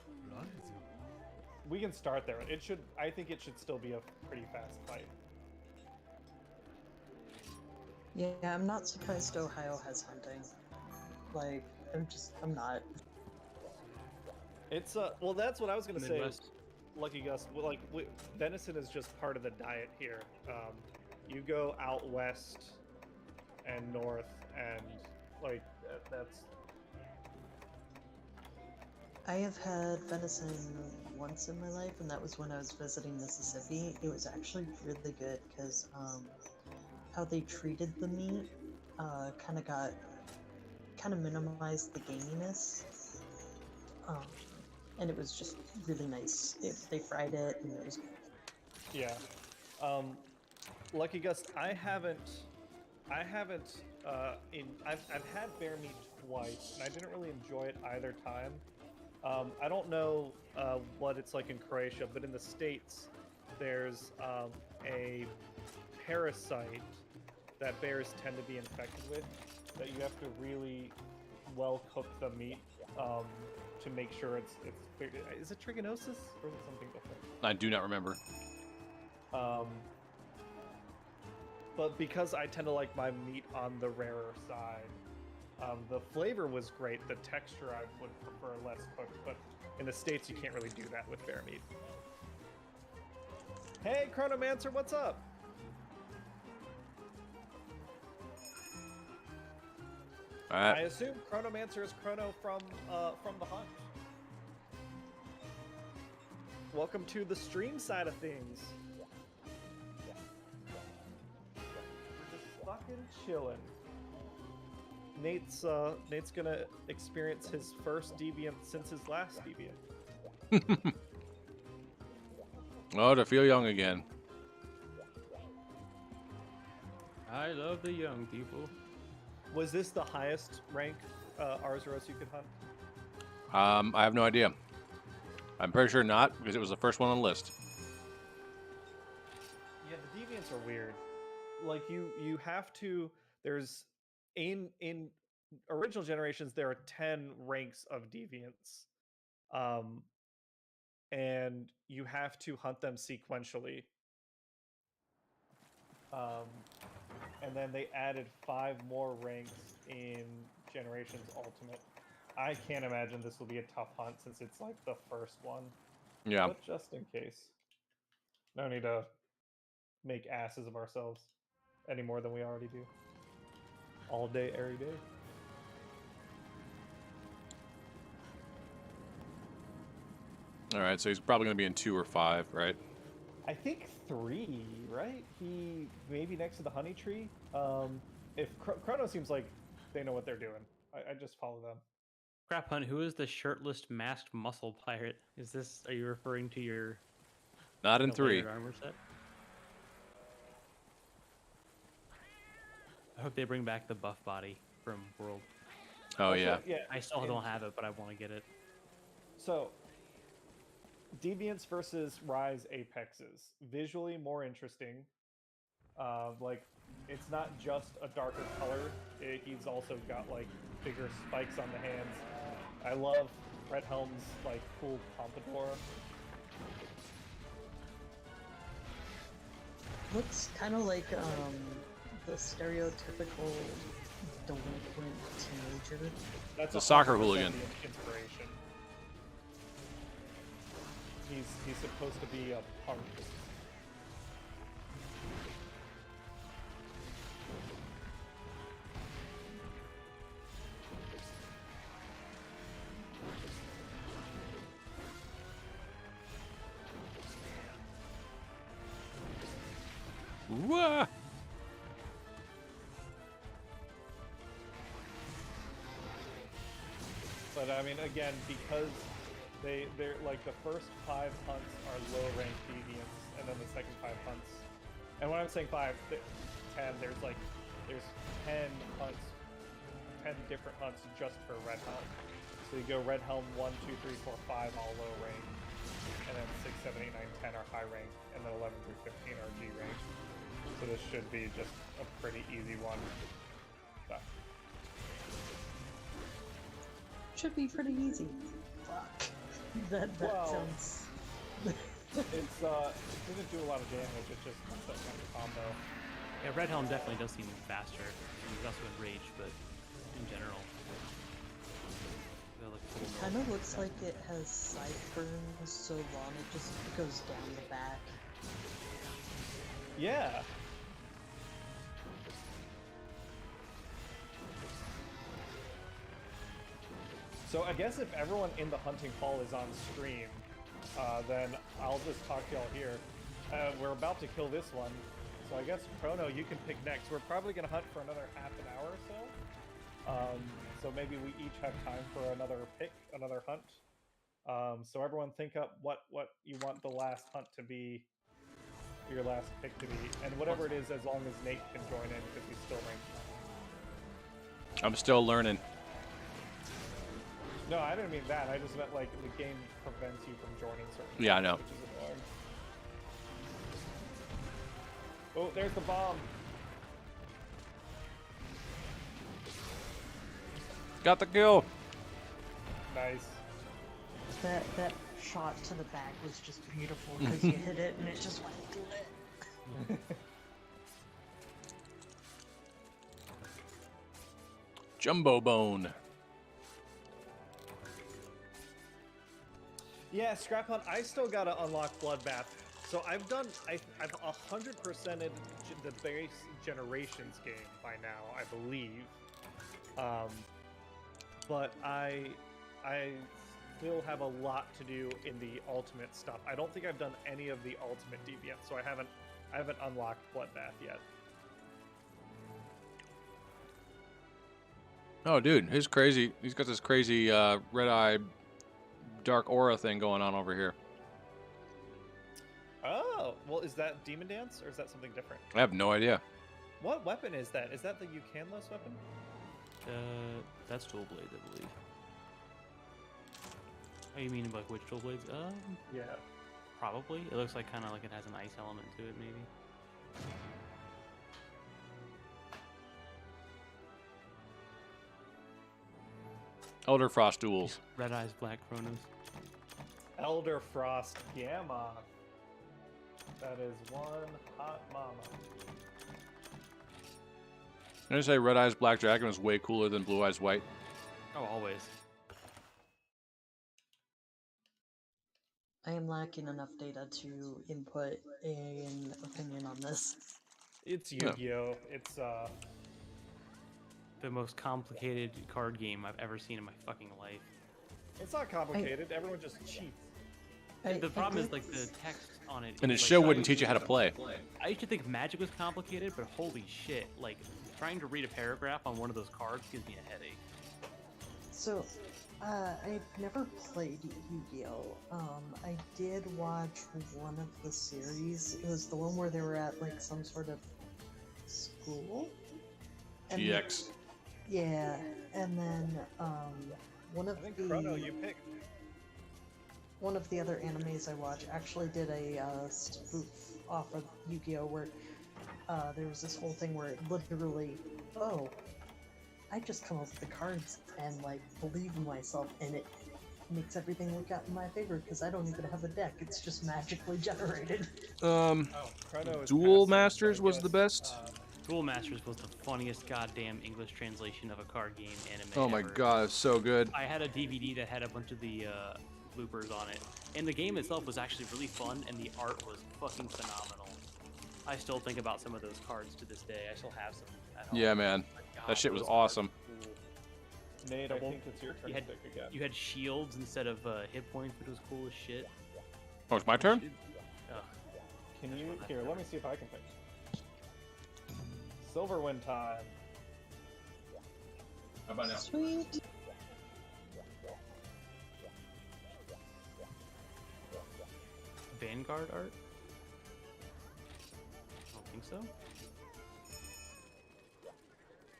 We can start there. It should. I think it should still be a pretty fast fight. Yeah, I'm not surprised Ohio has hunting. Like, I'm not. It's well, that's what I was gonna say. Midwest. Lucky Gus, well, like venison is just part of the diet here. You go out west and north, and like that's. I have had venison once in my life, and that was when I was visiting Mississippi. It was actually really good because how they treated the meat kind of minimized the gaminess, and it was just really nice. They fried it, and it was good. Yeah. Lucky Gus, I've had bear meat twice, and I didn't really enjoy it either time. I don't know what it's like in Croatia, but in the States, there's a parasite that bears tend to be infected with that you have to really well cook the meat to make sure it's. Is it trichinosis or is it something different? I do not remember. But because I tend to like my meat on the rarer side, the flavor was great. The texture I would prefer less cooked, but in the States you can't really do that with bear meat. Hey, Chronomancer, what's up? I assume Chronomancer is Chrono from the hunt. Welcome to the stream side of things. We're just fucking chilling. Nate's gonna experience his first deviant since his last deviant. Oh, to feel young again. I love the young people. Was this the highest rank Arzuros you could hunt? I have no idea. I'm pretty sure not, because it was the first one on the list. Yeah, the deviants are weird. Like you have to. There's in original generations there are 10 ranks of deviants, and you have to hunt them sequentially. And then they added 5 more ranks in Generations Ultimate. I can't imagine this will be a tough hunt since it's like the first one. Yeah. But just in case. No need to make asses of ourselves any more than we already do. All day, every day. All right, so he's probably going to be in 2 or 5, right? I think 3, right? He maybe next to the honey tree. If Chrono seems like they know what they're doing. I just follow them. Crap Hunt, who is the shirtless masked muscle pirate? Is this? Are you referring to your? Not in the 3. layered armor set? I hope they bring back the buff body from World. Oh yeah. Yeah. I still don't have it, but I want to get it. So, Deviants versus Rise Apexes. Visually more interesting. Like, it's not just a darker color. He's also got like bigger spikes on the hands. I love Red Helm's like cool pompadour. Looks kind of like the stereotypical delinquent teenager. That's The soccer 100% hooligan. the inspiration. He's supposed to be a punk. Wah! But I mean, again, because they're like the first 5 hunts are low rank deviants, and then the second 5 hunts. And when I'm saying 5, 10, there's 10 hunts, 10 different hunts just for Red Helm. So you go Red Helm 1, 2, 3, 4, 5 all low rank, and then 6, 7, 8, 9, 10 are high rank, and then 11 through 15 are G rank. So this should be just a pretty easy one. So. Should be pretty easy. Fuck. That Well, sounds. It doesn't do a lot of damage, it's just that kind of combo. Yeah, Red Helm definitely does seem faster. He's also in Rage, but in general, they look cool. Kind of looks like it has sideburns so long it just goes down the back. Yeah. So I guess if everyone in the hunting hall is on stream, then I'll just talk to y'all here. We're about to kill this one, so I guess Chrono, you can pick next. We're probably gonna hunt for another half an hour or so. So maybe we each have time for another pick, another hunt. So everyone think up what you want the last hunt to be, your last pick to be, and whatever it is, as long as Nate can join in because he's still ranked. I'm still learning. No, I didn't mean that. I just meant like the game prevents you from joining certain. Yeah, I know. Which is annoying. Oh, there's the bomb. Got the kill. Nice. That shot to the back was just beautiful because you hit it and it just went lit. Jumbo bone. Yeah, Scrap Hunt, I still gotta unlock Bloodbath. So I've 100%ed the base Generations game by now, I believe. But I still have a lot to do in the Ultimate stuff. I don't think I've done any of the Ultimate Deviants, so I haven't unlocked Bloodbath yet. Oh, dude, he's crazy. He's got this crazy red-eye dark aura thing going on over here. Oh, well, is that Demon Dance or is that something different? I have no idea. What weapon is that? Is that the Yukanless weapon? That's Dual Blades, I believe. Oh, you mean like which Dual Blades? Yeah. Probably. It looks like kind of like it has an ice element to it, maybe. Elder Frost duels. Red Eyes Black Chronos. Elder Frost Gamma. That is one hot mama. I'm gonna say Red Eyes Black Dragon is way cooler than Blue Eyes White. Oh, always. I am lacking enough data to input an opinion on this. It's Yeah. Yu-Gi-Oh! It's The most complicated card game I've ever seen in my fucking life. it's not complicated. Everyone just cheats. The problem did is like the text on it. And is, it like, show so- wouldn't teach you how to play. I used to think Magic was complicated, but holy shit! Like trying to read a paragraph on one of those cards gives me a headache. So, I've never played Yu-Gi-Oh. I did watch one of the series. It was the one where they were at like some sort of school. And GX. yeah, and then one of I think Chrono, the you picked. one of the other animes I watch actually did a spoof off of Yu-Gi-Oh where there was this whole thing where it literally, oh, I just come up with the cards and like believe in myself, and it makes everything work out in my favor because I don't even have a deck. It's just magically generated. Oh, Chrono is Duel passing, Masters so I was the guess, best. Duel Masters was the funniest goddamn English translation of a card game anime. Oh my ever. god, it's so good. I had a DVD that had a bunch of the bloopers on it, and the game itself was actually really fun, and the art was fucking phenomenal. I still think about some of those cards to this day. I still have some at home. Yeah, man. God, That shit was those cards awesome. were cool. Nate, I Double. think it's your turn You had- to pick again. You had shields instead of hit points, which was cool as shit. Oh, it's my turn? Ugh. Can you here? Let me see if I can pick. Silverwind time. How about now? Sweet. Vanguard art? I don't think so.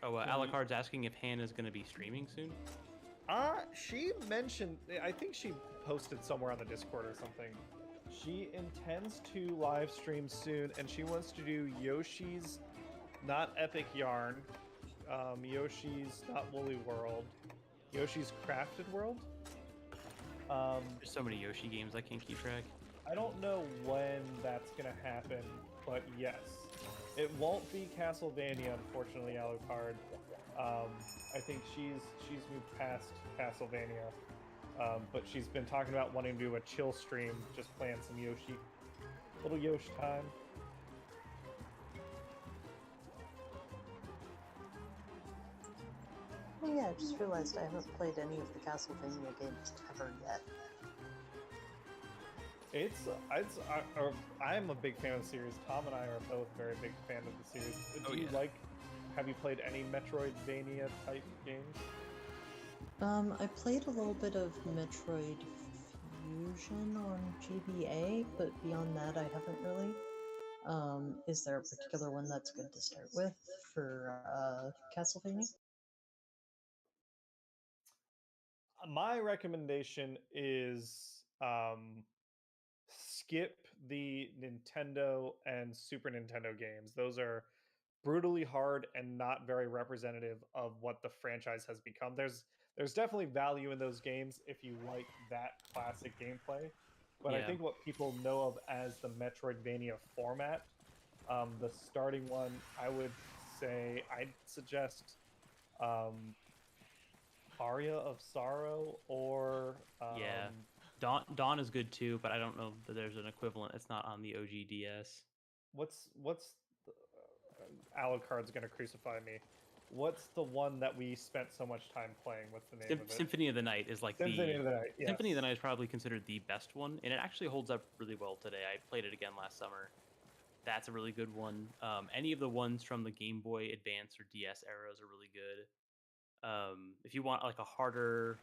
Oh, Alucard's asking if Hannah's going to be streaming soon. She mentioned, I think she posted somewhere on the Discord or something. She intends to live stream soon, and she wants to do Yoshi's Not Epic Yarn, Yoshi's Not Woolly World, Yoshi's Crafted World. There's so many Yoshi games I can't keep track. I don't know when that's gonna happen, but yes. It won't be Castlevania, unfortunately, Alucard. I think she's moved past Castlevania, but she's been talking about wanting to do a chill stream, just playing some Yoshi, little Yoshi time. Oh yeah, I just realized I haven't played any of the Castlevania games ever yet. I'm a big fan of the series. Tom and I are both very big fan of the series. Oh, Do you yeah. have you played any Metroidvania type games? I played a little bit of Metroid Fusion on GBA, but beyond that I haven't really. Is there a particular one that's good to start with for Castlevania? My recommendation is skip the Nintendo and Super Nintendo games. Those are brutally hard and not very representative of what the franchise has become. There's definitely value in those games if you like that classic gameplay. But I Yeah. think what people know of as the Metroidvania format, the starting one, I'd suggest Aria of Sorrow or Yeah. Dawn is good too, but I don't know that there's an equivalent. It's not on the OG DS. what's Alucard's gonna crucify me. What's the one that we spent so much time playing? What's the name of it? Symphony of the Night is like Symphony the of the Night. Yes. Symphony of the Night is probably considered the best one, and it actually holds up really well today. I played it again last summer. That's a really good one. Any of the ones from the Game Boy Advance or DS eras are really good. If you want like a harder,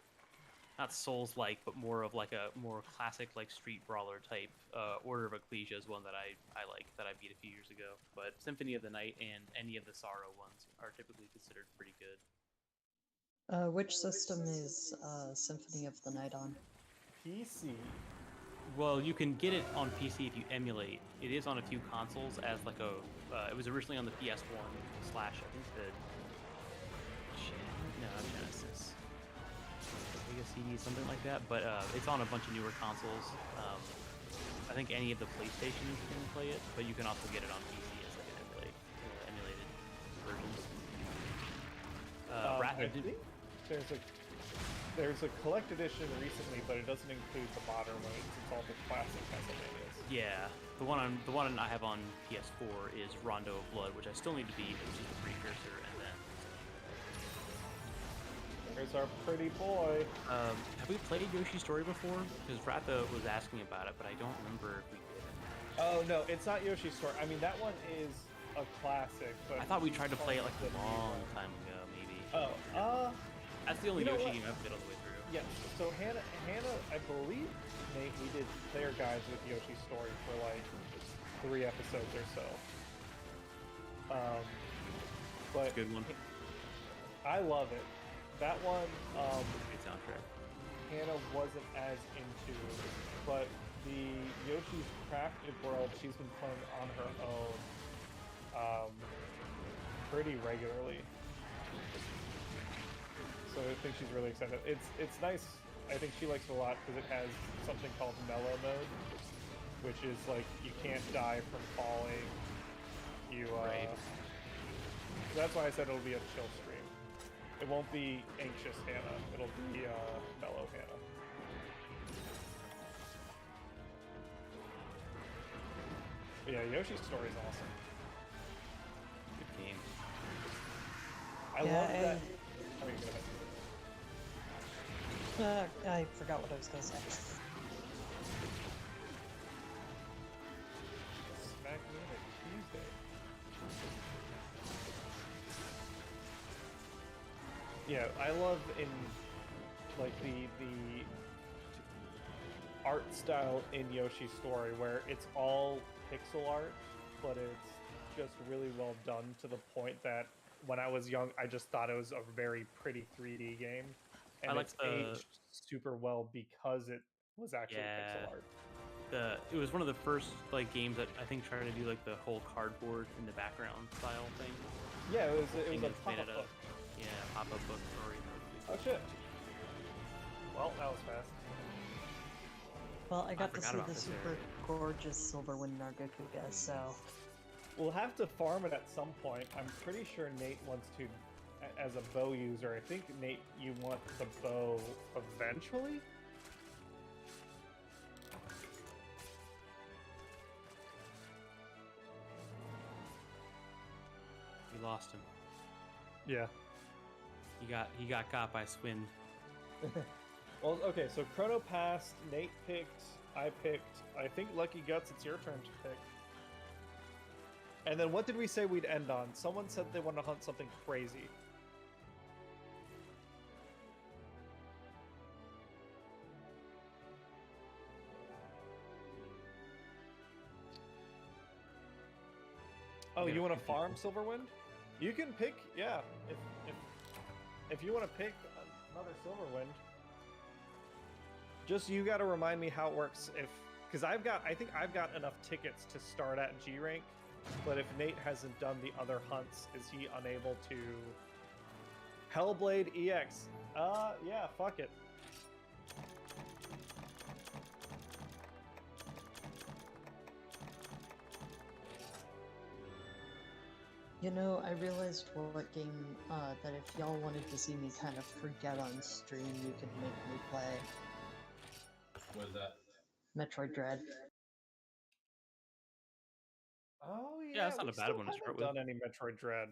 not Souls-like, but more of like a more classic like street brawler type, Order of Ecclesia is one that I like, that I beat a few years ago. But Symphony of the Night and any of the Sorrow ones are typically considered pretty good. Which system is Symphony of the Night on? PC. Well, you can get it on PC if you emulate. It is on a few consoles as like a. It was originally on the PS1 slash I think the. Genesis. Sega CD, something like that. But it's on a bunch of newer consoles. I think any of the PlayStations can play it, but you can also get it on PC as like an emulated versions. I think there's a collect edition recently, but it doesn't include the modern ones. It's all the classic Castlevanias. Yeah, the one I have on PS4 is Rondo of Blood, which I still need to beat, which is the precursor, and then There's our pretty boy. have we played Yoshi's Story before? Because Ratha was asking about it, but I don't remember if we did. Oh no, it's not Yoshi's Story. I mean, that one is a classic, but I thought we tried to play it like the a long time ago, maybe. Oh, That's the only you know Yoshi what? game I've played all the way through. yeah. So Hannah, I believe Nate, we did player guides with Yoshi's Story for like 3 episodes or so. But Good one. I love it. That one, Great soundtrack. Hannah wasn't as into, but the Yoshi's Crafted World, she's been playing on her own pretty regularly. So I think she's really excited. It's nice. I think she likes it a lot because it has something called mellow mode, which is like you can't die from falling. You Right. So that's why I said it'll be a chill stream. It won't be anxious Hannah. It'll be mellow Hannah. But yeah, Yoshi's Story is awesome. Good game. I Yeah, love that. Oh, you go ahead. I forgot what I was gonna say. Smack me on a Tuesday. Yeah, I love in like the art style in Yoshi's Story where it's all pixel art, but it's just really well done to the point that when I was young, I just thought it was a very pretty 3D game, and I like it's the- aged super well because it was actually Yeah. pixel art. It was one of the first like games that I think tried to do like the whole cardboard in the background style thing. Yeah, it was Thing a that's made pop-up out book. of pop-up book story. Oh shit. Well, that was fast. Well, I got to forgot see about the this super area. gorgeous Silverwind Nargacuga, so We'll have to farm it at some point. I'm pretty sure Nate wants to, as a bow user. I think, Nate, you want the bow eventually? We lost him. Yeah. He got caught by Swin. Well, okay, so Chrono passed, Nate picked, I picked. I think Lucky Guts, it's your turn to pick. And then what did we say we'd end on? Someone said they want to hunt something crazy. Oh, gotta you want to pick farm people. Silverwind? You can pick, yeah. If you want to pick another Silverwind, just you got to remind me how it works. Because I think I've got enough tickets to start at G rank, but if Nate hasn't done the other hunts, is he unable to? Hellblade EX. Yeah, fuck it. you know, I realized what game that if y'all wanted to see me kind of freak out on stream, you could make me play What is that? Metroid Dread. Oh Yeah, that's not we a bad still one to haven't start with. done any Metroid Dread.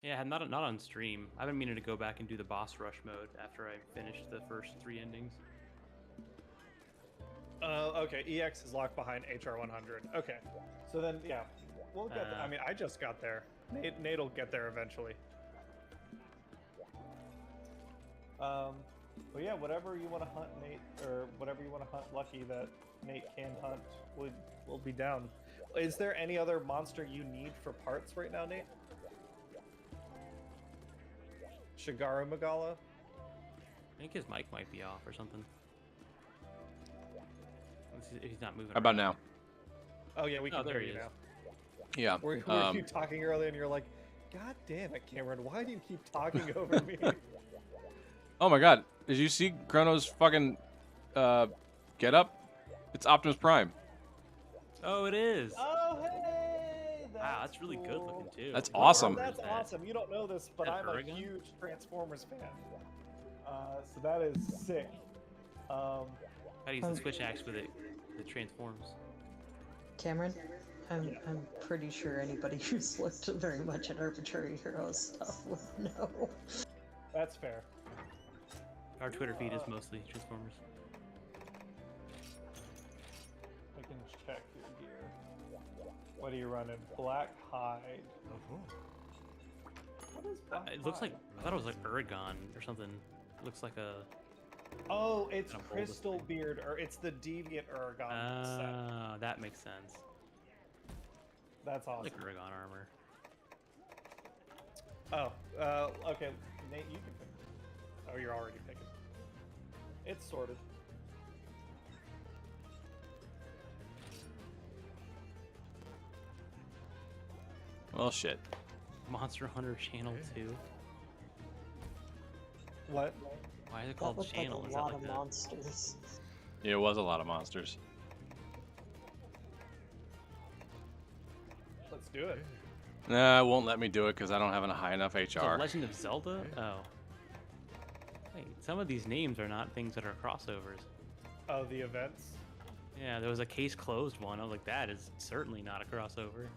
Yeah, not on stream. I've been meaning to go back and do the boss rush mode after I finished the first 3 endings. Okay, EX is locked behind HR 100. Okay, so then yeah, we'll get. I mean, I just got there. Nate'll get there eventually. But yeah, whatever you want to hunt, Nate, or whatever you want to hunt, Lucky, that Nate can hunt, will be down. Is there any other monster you need for parts right now, Nate? Shigaru Magala? I think his mic might be off or something. If he's not moving. How about around. now? Oh yeah, we can there hear he you is. now. Yeah. Were you talking earlier and you're like, God damn it, Cameron, why do you keep talking over me? Oh my god. Did you see Chrono's fucking get up? It's Optimus Prime. Oh, it is. Oh, hey! Wow, that's really good cool. looking too. That's What awesome. armor is That's that? awesome. You don't know this, but That I'm a Baragon? huge Transformers fan. So that is sick. How do you use the switch axe with it? It transforms. Cameron, I'm pretty sure anybody who's looked very much at Arbitrary Hero stuff would know. That's fair. Our Twitter feed is mostly Transformers. I can check your gear. What are you running? Black hide. What is black It looks like, hide? I thought it was like Uragon or something. It looks like a... Oh, it's Kinda bold, this Crystal thing. Beard, or it's the Deviant Uragon set. Ah, that makes sense. That's I awesome. like Uragon armor. Oh, okay. Nate, you can pick. Oh, you're already picking. It's sorted. Well, shit. Monster Hunter Channel 2. What? Why is it That called looked Channel? like Is a that lot like of a... monsters. Yeah, it was a lot of monsters. Let's do it. Nah, it won't let me do it because I don't have a high enough It's a HR. Legend of Zelda? Oh. Wait, some of these names are not things that are crossovers. Oh, the events? Yeah, there was a case closed one. I was like, that is certainly not a crossover.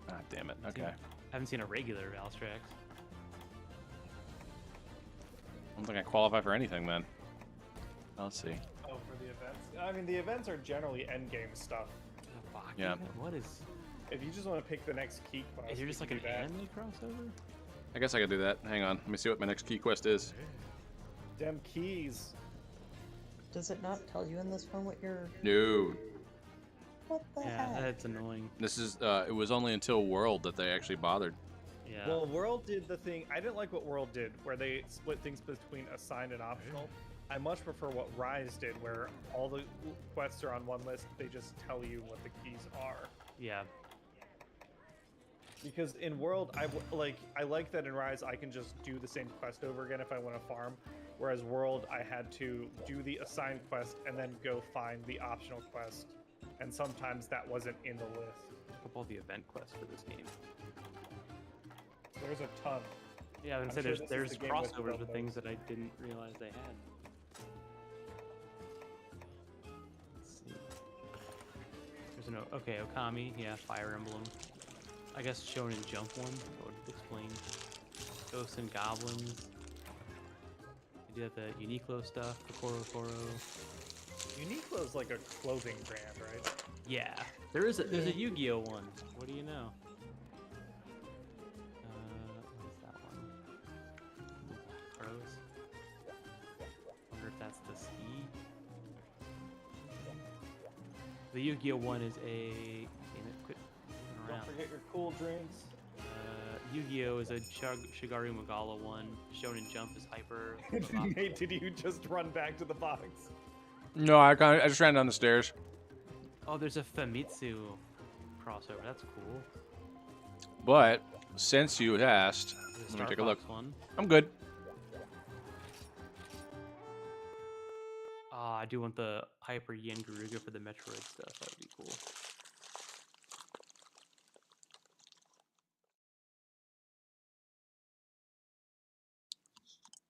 Ah, damn it. Okay. I haven't seen a regular Valstrax. I don't think I qualify for anything then. Let's see. Oh, for the events? I mean, the events are generally endgame stuff. Yeah. What is... If you just want to pick the next key quest, Is there we just like can an do that. anime crossover? I guess I could do that. Hang on. Let me see what my next key quest is. Dem keys. Does it not tell you in this one what you're... No. What the Yeah, heck? that's annoying. This is, it was only until World that they actually bothered. Yeah. Well, World did the thing. I didn't like what World did, where they split things between assigned and optional. I much prefer what Rise did, where all the quests are on one list. They just tell you what the keys are. yeah. Because in World, I like that in Rise I can just do the same quest over again if I want to farm. Whereas World, I had to do the assigned quest and then go find the optional quest, and sometimes that wasn't in the list. Look up all the event quests for this game. There's a ton. Yeah, I was I'm gonna say sure this is there's the game with crossovers with those. things that I didn't realize they had. Let's see. There's an okay, Okami, yeah, Fire Emblem. I guess Shonen Jump one, that would explain. Ghosts and Goblins. I did the Uniqlo stuff, the Koro. Uniqlo is like a clothing brand, right? Yeah, there's a Yu-Gi-Oh one. What do you know? What is that one? Carlos. Wonder if that's the ski. The Yu-Gi-Oh one is a. Damn it! Quit moving Don't around. forget your cool drinks. Yu-Gi-Oh is a Shigaru Magala one. Shonen Jump is Hyper. Nate, did you just run back to the box? No, I just ran down the stairs. Oh, there's a Famitsu crossover. That's cool. But since you asked, There's let me Star take a look. Fox one. I'm good. I do want the Hyper Yen Garuga for the Metroid stuff. That would be cool.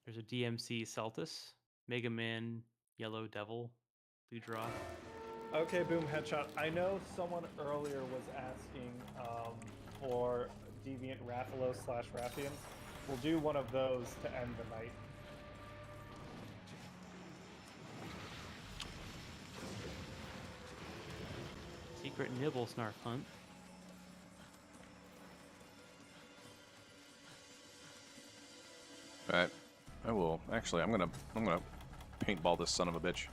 There's a DMC Celtis, Mega Man, Yellow Devil, Blue Draw. Okay, Boom Headshot. I know someone earlier was asking for Deviant Rathalos / Rathians. We'll do one of those to end the night. Secret Nibble Snarf Hunt. All right. I will. Actually, I'm gonna paintball this son of a bitch.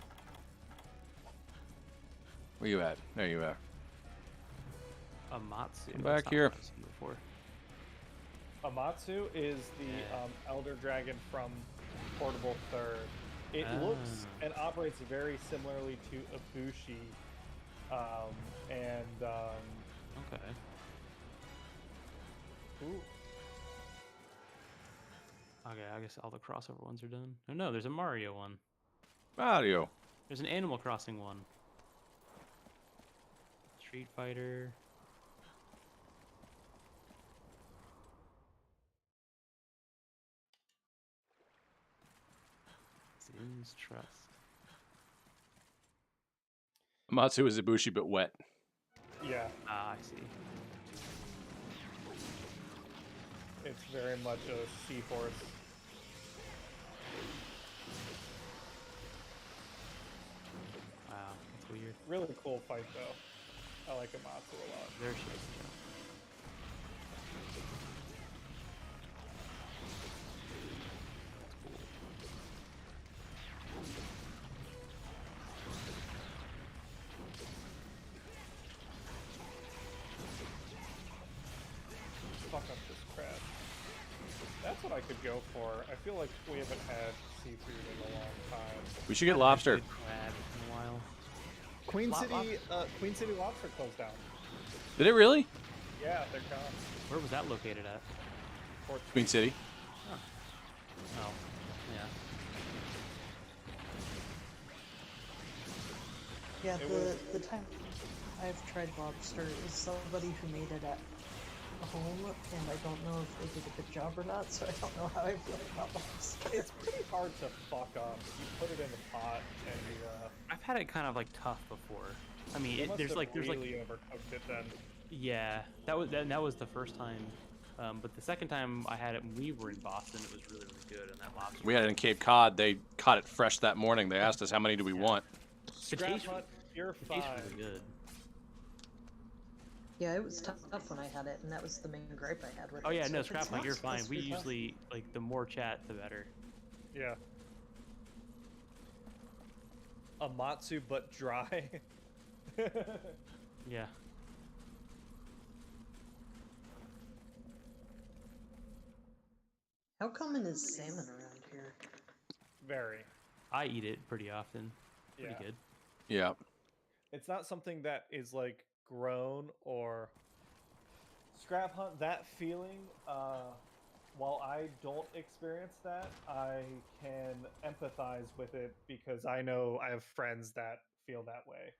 Where you at? There you are. Amatsu. Come that's back not here. what I've seen before. Amatsu is the Elder Dragon from Portable Third. It looks and operates very similarly to Ibushi. Okay. Ooh, Okay, I guess all the crossover ones are done. Oh no, there's a Mario one. Mario. There's an Animal Crossing one. Street Fighter. Zin's Trust. Matsu is Ibushi, but wet. Yeah, Ah, I see. it's very much a seahorse. Wow, that's weird. Really cool fight though. I like Amatsu a lot. There she is. Fuck up this crab. That's what I could go for. I feel like we haven't had seafood in a long time. We should get lobster. Good crab in a while. Queen Lo- City Lobster closed down. Did it really? Yeah, they're gone. Where was that located at? Queen City. Oh, yeah. Yeah, It the time I've tried lobster is somebody who made it at home, and I don't know if they did a good job or not, so I don't know how I feel about lobster. It's pretty hard to fuck up. You put it in the pot and you I've had it kind of like tough before. I mean, you must there's have like really overcooked it then. yeah, that was the first time. But the second time I had it when we were in Boston, it was really, really good, and that lobster. We had it in Cape Cod. They caught it fresh that morning. They asked us how many do we want. The Scrap taste, Hunt, you're the taste fine. was really good. Yeah, it was tough when I had it, and that was the main gripe I had with it. Oh yeah, so no, if it's scrap not hunt, you're fine. supposed to We be tough- usually like the more chat, the better. Yeah. Amatsu but dry. Yeah. How common is salmon around here? Very. I eat it pretty often. Pretty Yeah. good. Yeah. It's not something that is like grown or scrap hunt. That feeling, while I don't experience that, I can empathize with it because I know I have friends that feel that way.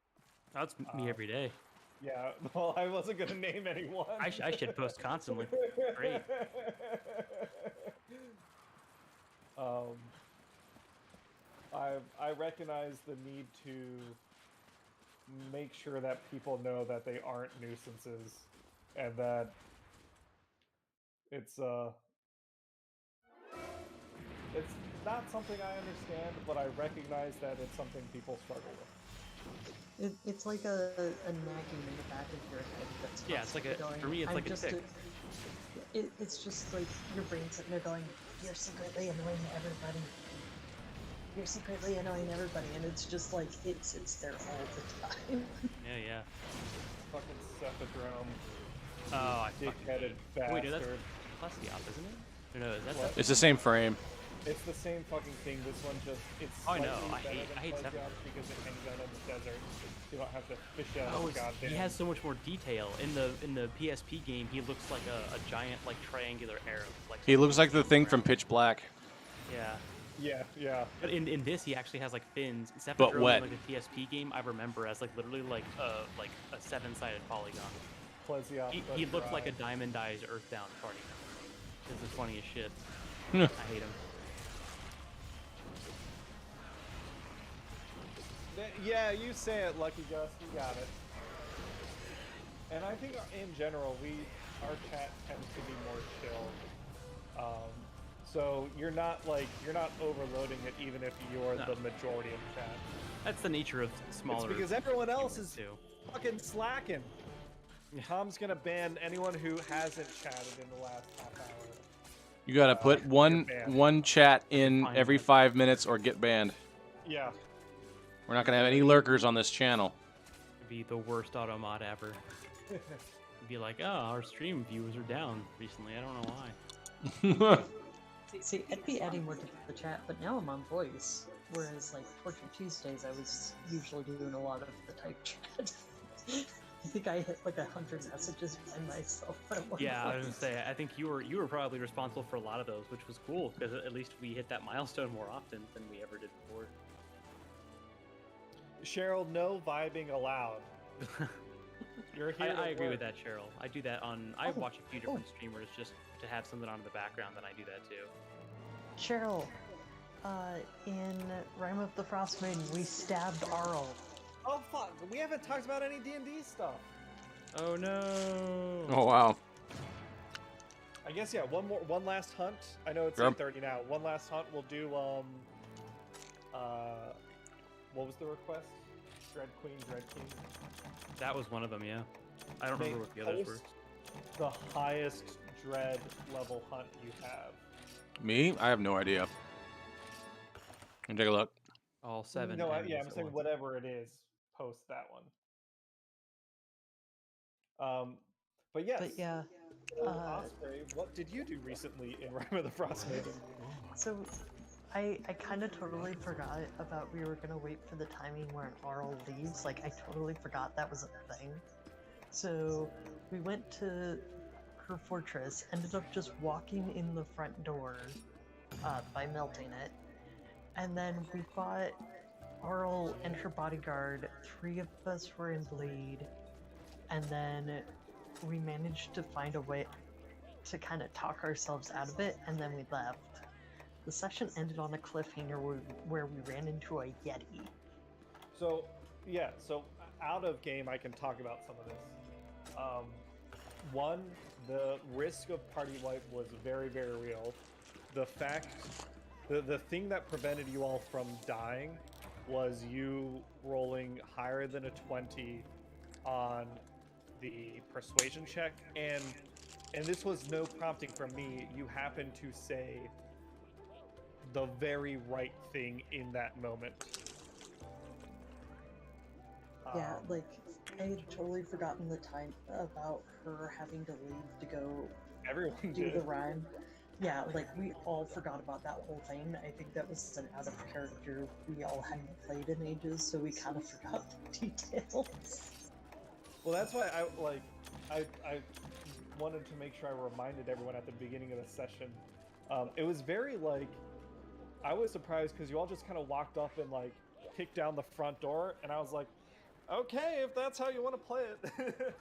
That's me Um, every day. Yeah, well, I wasn't gonna name anyone. I should post constantly. Great. I recognize the need to make sure that people know that they aren't nuisances, and that it's not something I understand, but I recognize that it's something people struggle with. It's like a nagging in the back of your head that's Yeah, it's like a constantly for me it's "I'm like a just tick. It's just like your brain sitting there going, "You're secretly annoying everybody. You're secretly annoying everybody," and it's just like it sits there all the time. Yeah. Fucking Cephodrome, Oh, I fucking dick-headed hate- bastard. Wait, no, that's Plesiop, isn't it? Or no, that's What? It's the same frame. It's the same fucking thing. This one just it's Oh, I slightly know. I better hate- than I hate Plesiops Cephodrome. because it hangs out in the desert. You don't have to fish out Oh, of it's, goddamn. he has so much more detail in the PSP game. He looks like a giant like triangular arrow. Like He looks like the thing from Pitch Black. Yeah. Yeah. But in this, he actually has like fins. But Cephodrome wet. in like the PSP game, I remember as like literally like a 7-sided polygon. Plesiop, He but looks like a dry. Diamond Eyes Earthbound party member. It's the funniest shit. Yeah. I hate him. Yeah, you say it, Lucky Gus. You got it. And I think in general, our chat tends to be more chill. So you're not overloading it, even if you're No. the majority of chat. That's the nature of smaller. It's because everyone else is too. fucking slacking. Yeah. Tom's gonna ban anyone who hasn't chatted in the last half hour. You gotta put you're one banned. chat in Fine, every man. 5 minutes or get banned. Yeah. We're not gonna have any lurkers on this channel. It'd be the worst auto mod ever. It'd be like, oh, our stream viewers are down recently. I don't know why. See, I'd be adding more to the chat, but now I'm on voice. Whereas, like, Torture Tuesdays, I was usually doing a lot of the type chat. I think I hit like 100 messages by myself. At one Yeah, I point. was gonna say. I think you were probably responsible for a lot of those, which was cool because at least we hit that milestone more often than we ever did before. Cheryl, no vibing allowed. You're here. I to agree with work. that, Cheryl. I do that on. I Oh, watch a few different streamers just to have something on in the background, and I do that too. Cheryl, in Rime of the Frost Maiden, we stabbed Arl. Oh fuck! We haven't talked about any D&D stuff. Oh no! Oh wow. I guess yeah. One last hunt. I know it's Sure. 8:30 now. One last hunt. We'll do what was the request? Dread Queen. That was one of them, yeah. I don't remember what the others were. Post the highest dread level hunt you have. Me? I have no idea. Can take a look. All 7 No, enemies yeah, I'm at saying once. whatever it is, post that one. But yes. But yeah, Osprey, what did you do recently in Rime of the Frost Maiden? so I kind of totally forgot about we were gonna wait for the timing where an Arl leaves. Like I totally forgot that was a thing. So we went to her fortress, ended up just walking in the front door by melting it, and then we fought Arl and her bodyguard. 3 of us were in bleed, and then we managed to find a way to kind of talk ourselves out of it, and then we left. The session ended on a cliffhanger where we ran into a Yeti. So, yeah, so out of game, I can talk about some of this. One, the risk of party wipe was very, very real. The fact, the thing that prevented you all from dying was you rolling higher than a 20 on the persuasion check, and this was no prompting from me. You happened to say the very right thing in that moment. Yeah, like I had totally forgotten the time about her having to leave to go Everyone do did. the rhyme. Yeah, like we all forgot about that whole thing. I think that was an out of character. We all hadn't played in ages, so we kind of forgot the details. Well, that's why I wanted to make sure I reminded everyone at the beginning of the session. It was very I was surprised because you all just kind of walked up and kicked down the front door, and I was like, okay, if that's how you want to play it.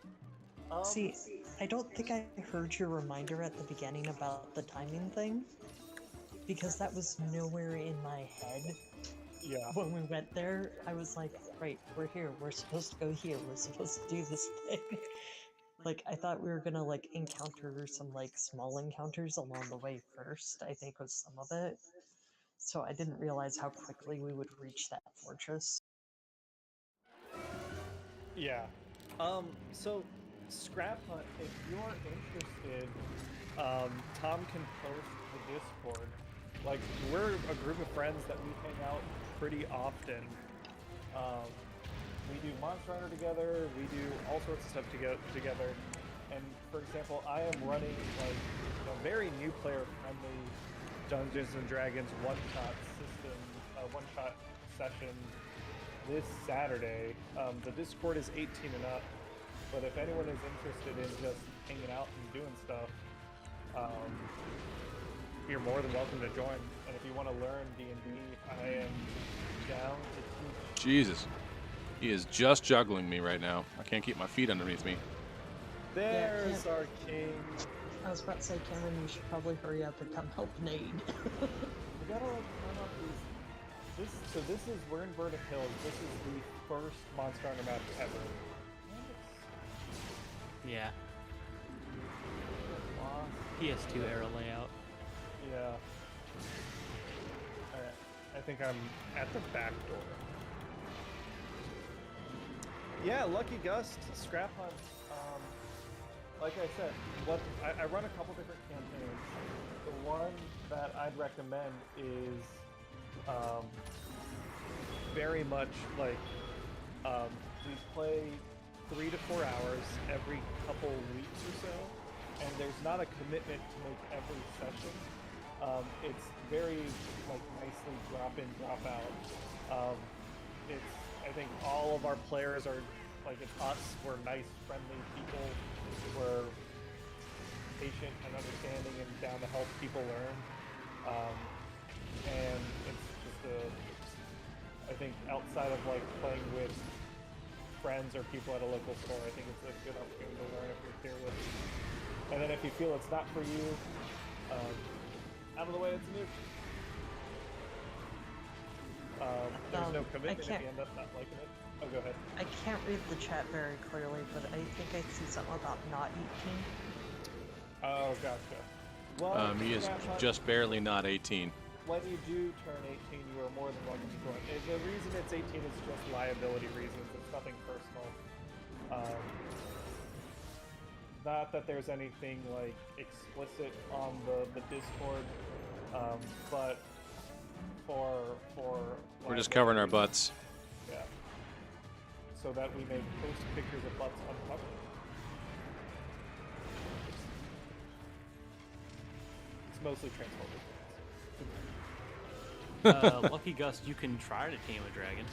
See, I don't think I heard your reminder at the beginning about the timing thing, because that was nowhere in my head. Yeah. When we went there, I was like, right, we're here, we're supposed to go here, we're supposed to do this thing. I thought we were gonna encounter some small encounters along the way first, I think was some of it. So I didn't realize how quickly we would reach that fortress. Yeah. So Scrap Hunt, if you're interested, Tom can post the Discord. We're a group of friends that we hang out pretty often. We do Monster Hunter together, we do all sorts of stuff together. And for example, I am running a very new player friendly Dungeons and Dragons one-shot system, one-shot session this Saturday. The Discord is 18 and up, but if anyone is interested in just hanging out and doing stuff, you're more than welcome to join. And if you want to learn D&D, I am down to teach. Jesus. He is just juggling me right now. I can't keep my feet underneath me. There's our king. I was about to say, Cameron, you should probably hurry up and come help Nade. We gotta turn up these. This is, we're in Verdict Hills. This is the first Monster Hunter map ever. Yeah. PS2 era layout. Yeah. Alright. I think I'm at the back door. Yeah, Lucky Gust, Scrap Hunt. Like I said, I run a couple different campaigns. The one that I'd recommend is very much we play 3 to 4 hours every couple weeks or so, and there's not a commitment to make every session. It's very nicely drop in, drop out. I think all of our players are it's us. We're nice, friendly people. We're patient and understanding and down to help people learn. And it's just I think outside of playing with friends or people at a local store, I think it's a good opportunity to learn if you're fearless. And then if you feel it's not for you, out of the way, it's new. There's no I commitment if can't- you end up not liking it. Oh, go ahead. I can't read the chat very clearly, but I think I see something about not 18. Oh, gotcha. Well, He is Scrap Hunt, just barely not 18. when you do turn 18, you are more than welcome to join. And the reason it's 18 is just liability reasons. It's nothing personal. Not that there's anything like explicit on the Discord, but for We're just covering our liability, butts. yeah, so that we may post pictures of butts uncovered. It's mostly Transformers. Lucky Gus, you can try to tame a dragon.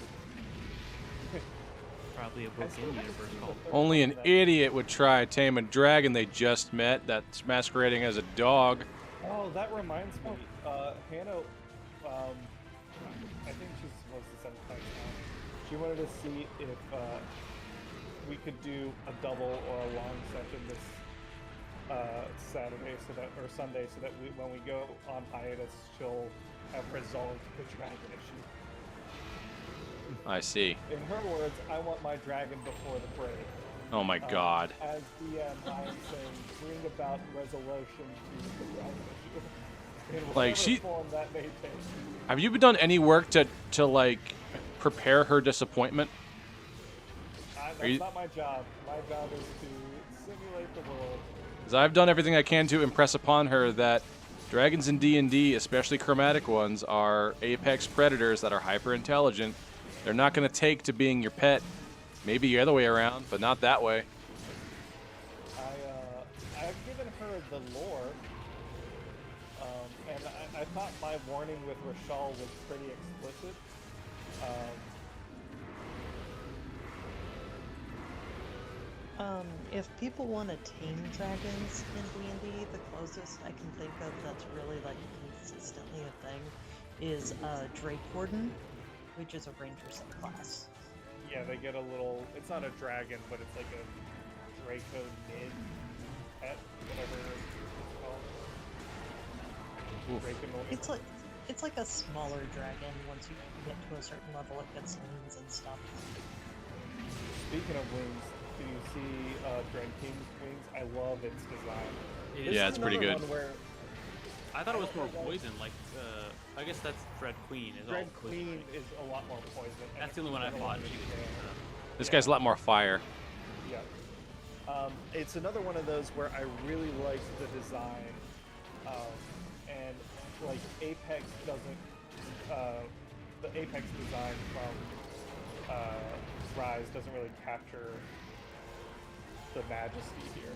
Probably a book still in haven't universe seen the called. third Only one an of that. idiot would try tame a dragon they just met that's masquerading as a dog. Oh, that reminds me. Hannah, I think she's supposed to send text now. She wanted to see if we could do a double or a long session this Saturday, or Sunday, so that when we go on hiatus, she'll have resolved the dragon issue. I see. In her words, I want my dragon before the parade. Oh my god. As DM, I am saying, bring about resolution to the dragon issue. In Like, whatever she- form that may take. Have you done any work to like prepare her disappointment? That's you- not my job. My job is to simulate the world. Because I've done everything I can to impress upon her that dragons in D&D, especially chromatic ones, are apex predators that are hyper intelligent. They're not going to take to being your pet. Maybe the other way around, but not that way. I've given her the lore, and I thought my warning with Rashal was pretty explicit. If people want to tame dragons in D&D, the closest I can think of that's really like consistently a thing is Drake Warden, which is a ranger subclass. Yeah, they get a little. It's not a dragon, but it's like a Draco mid pet, whatever it's called. Oof. Draconoid. It's like a smaller dragon. Once you get to a certain level, it gets wings and stuff. Speaking of wings, do you see Dread King's wings? I love its design. It This Yeah, is it's pretty another good. one where I thought it was more poison. Like, I guess that's Dread Queen. Is Dread all poison. Queen is a lot more poison. and That's the it's only one I got a fought. lot of She was, damage. This guy's a lot more fire. Yeah. It's another one of those where I really like the design, and like Apex doesn't. The Apex design from Rise doesn't really capture the majesty here.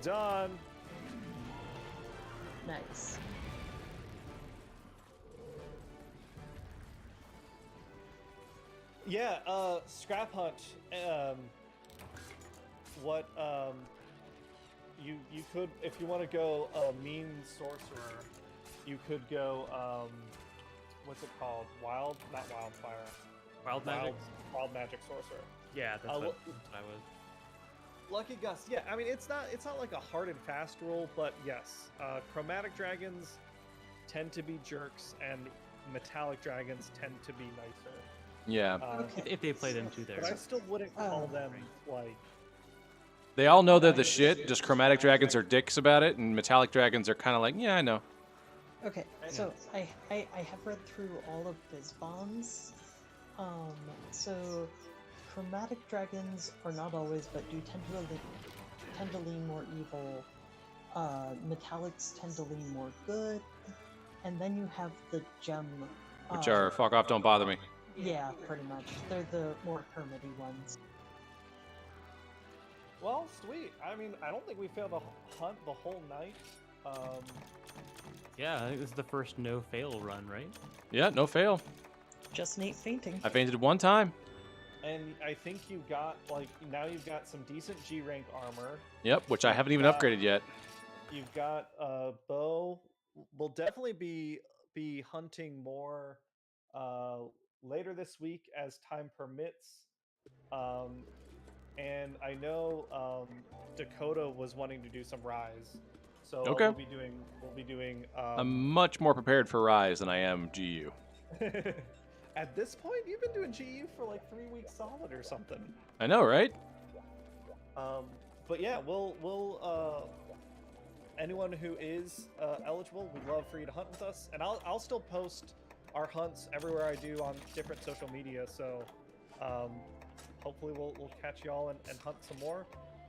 Done. Nice. Yeah, Scrap Hunt. What you could, if you want to go mean sorcerer, you could go what's it called? Not wildfire. Wild magic. Wild magic sorcerer. Yeah, that's what I was. Lucky Gus. Yeah, I mean it's not like a hard and fast rule, but yes, chromatic dragons tend to be jerks, and metallic dragons tend to be nicer. Yeah. If they play them to their. But I still wouldn't call them like. They all know they're the shit, just chromatic dragons are dicks about it, and metallic dragons are kind of like, yeah, I know. Okay, so I have read through all of Bizbom's. So chromatic dragons are not always, but do tend to lean more evil. Metallics tend to lean more good, and then you have the gem, Which are, fuck off, don't bother me. yeah, pretty much. They're the more hermity ones. Well, sweet. I mean, I don't think we failed to hunt the whole night. Yeah, I think this is the first no-fail run, right? Yeah, no fail. Just Nate fainting. I fainted one time. And I think you got, like, now you've got some decent G rank armor. Yep, which I haven't even upgraded yet. You've got a bow. We'll definitely be hunting more later this week as time permits. And I know Dakota was wanting to do some Rise. So Okay. we'll be doing. I'm much more prepared for Rise than I am GU. At this point, you've been doing GU for like 3 weeks solid or something. I know, right? But yeah, we'll anyone who is eligible, we'd love for you to hunt with us, and I'll still post our hunts everywhere I do on different social media. So hopefully we'll catch y'all and hunt some more.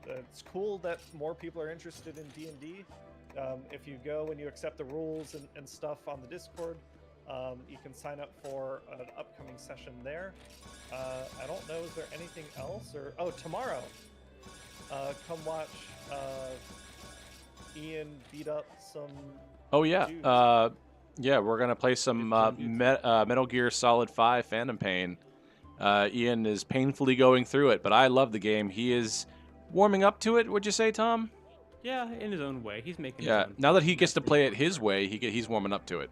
It's cool that more people are interested in D&D. If you go and you accept the rules and stuff on the Discord, you can sign up for an upcoming session there. I don't know, is there anything else? Oh, tomorrow, come watch Ian beat up some. Oh yeah. dudes. Yeah, we're gonna play some Metal Gear Solid 5 Phantom Pain. Ian is painfully going through it, but I love the game. He is warming up to it. Would you say, Tom? Yeah, in his own way. He's making. Yeah. His own Now that fun. he gets to That's play pretty it his fun. way, he's warming up to it.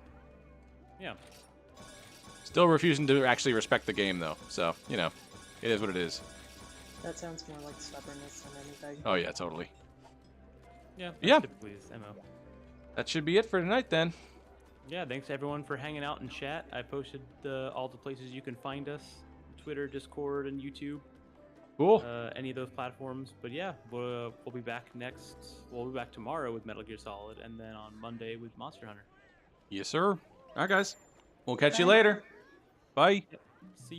Yeah. Still refusing to actually respect the game, though. So it is what it is. That sounds more like stubbornness than anything. Oh yeah, totally. Yeah. That's Yeah. Typically his MO. That should be it for tonight then. Yeah, thanks everyone for hanging out in chat. I posted all the places you can find us: Twitter, Discord, and YouTube. Cool. Any of those platforms. But yeah, we'll be back next. We'll be back tomorrow with Metal Gear Solid, and then on Monday with Monster Hunter. Yes, sir. All right, guys. We'll catch you Bye. later. Bye. See.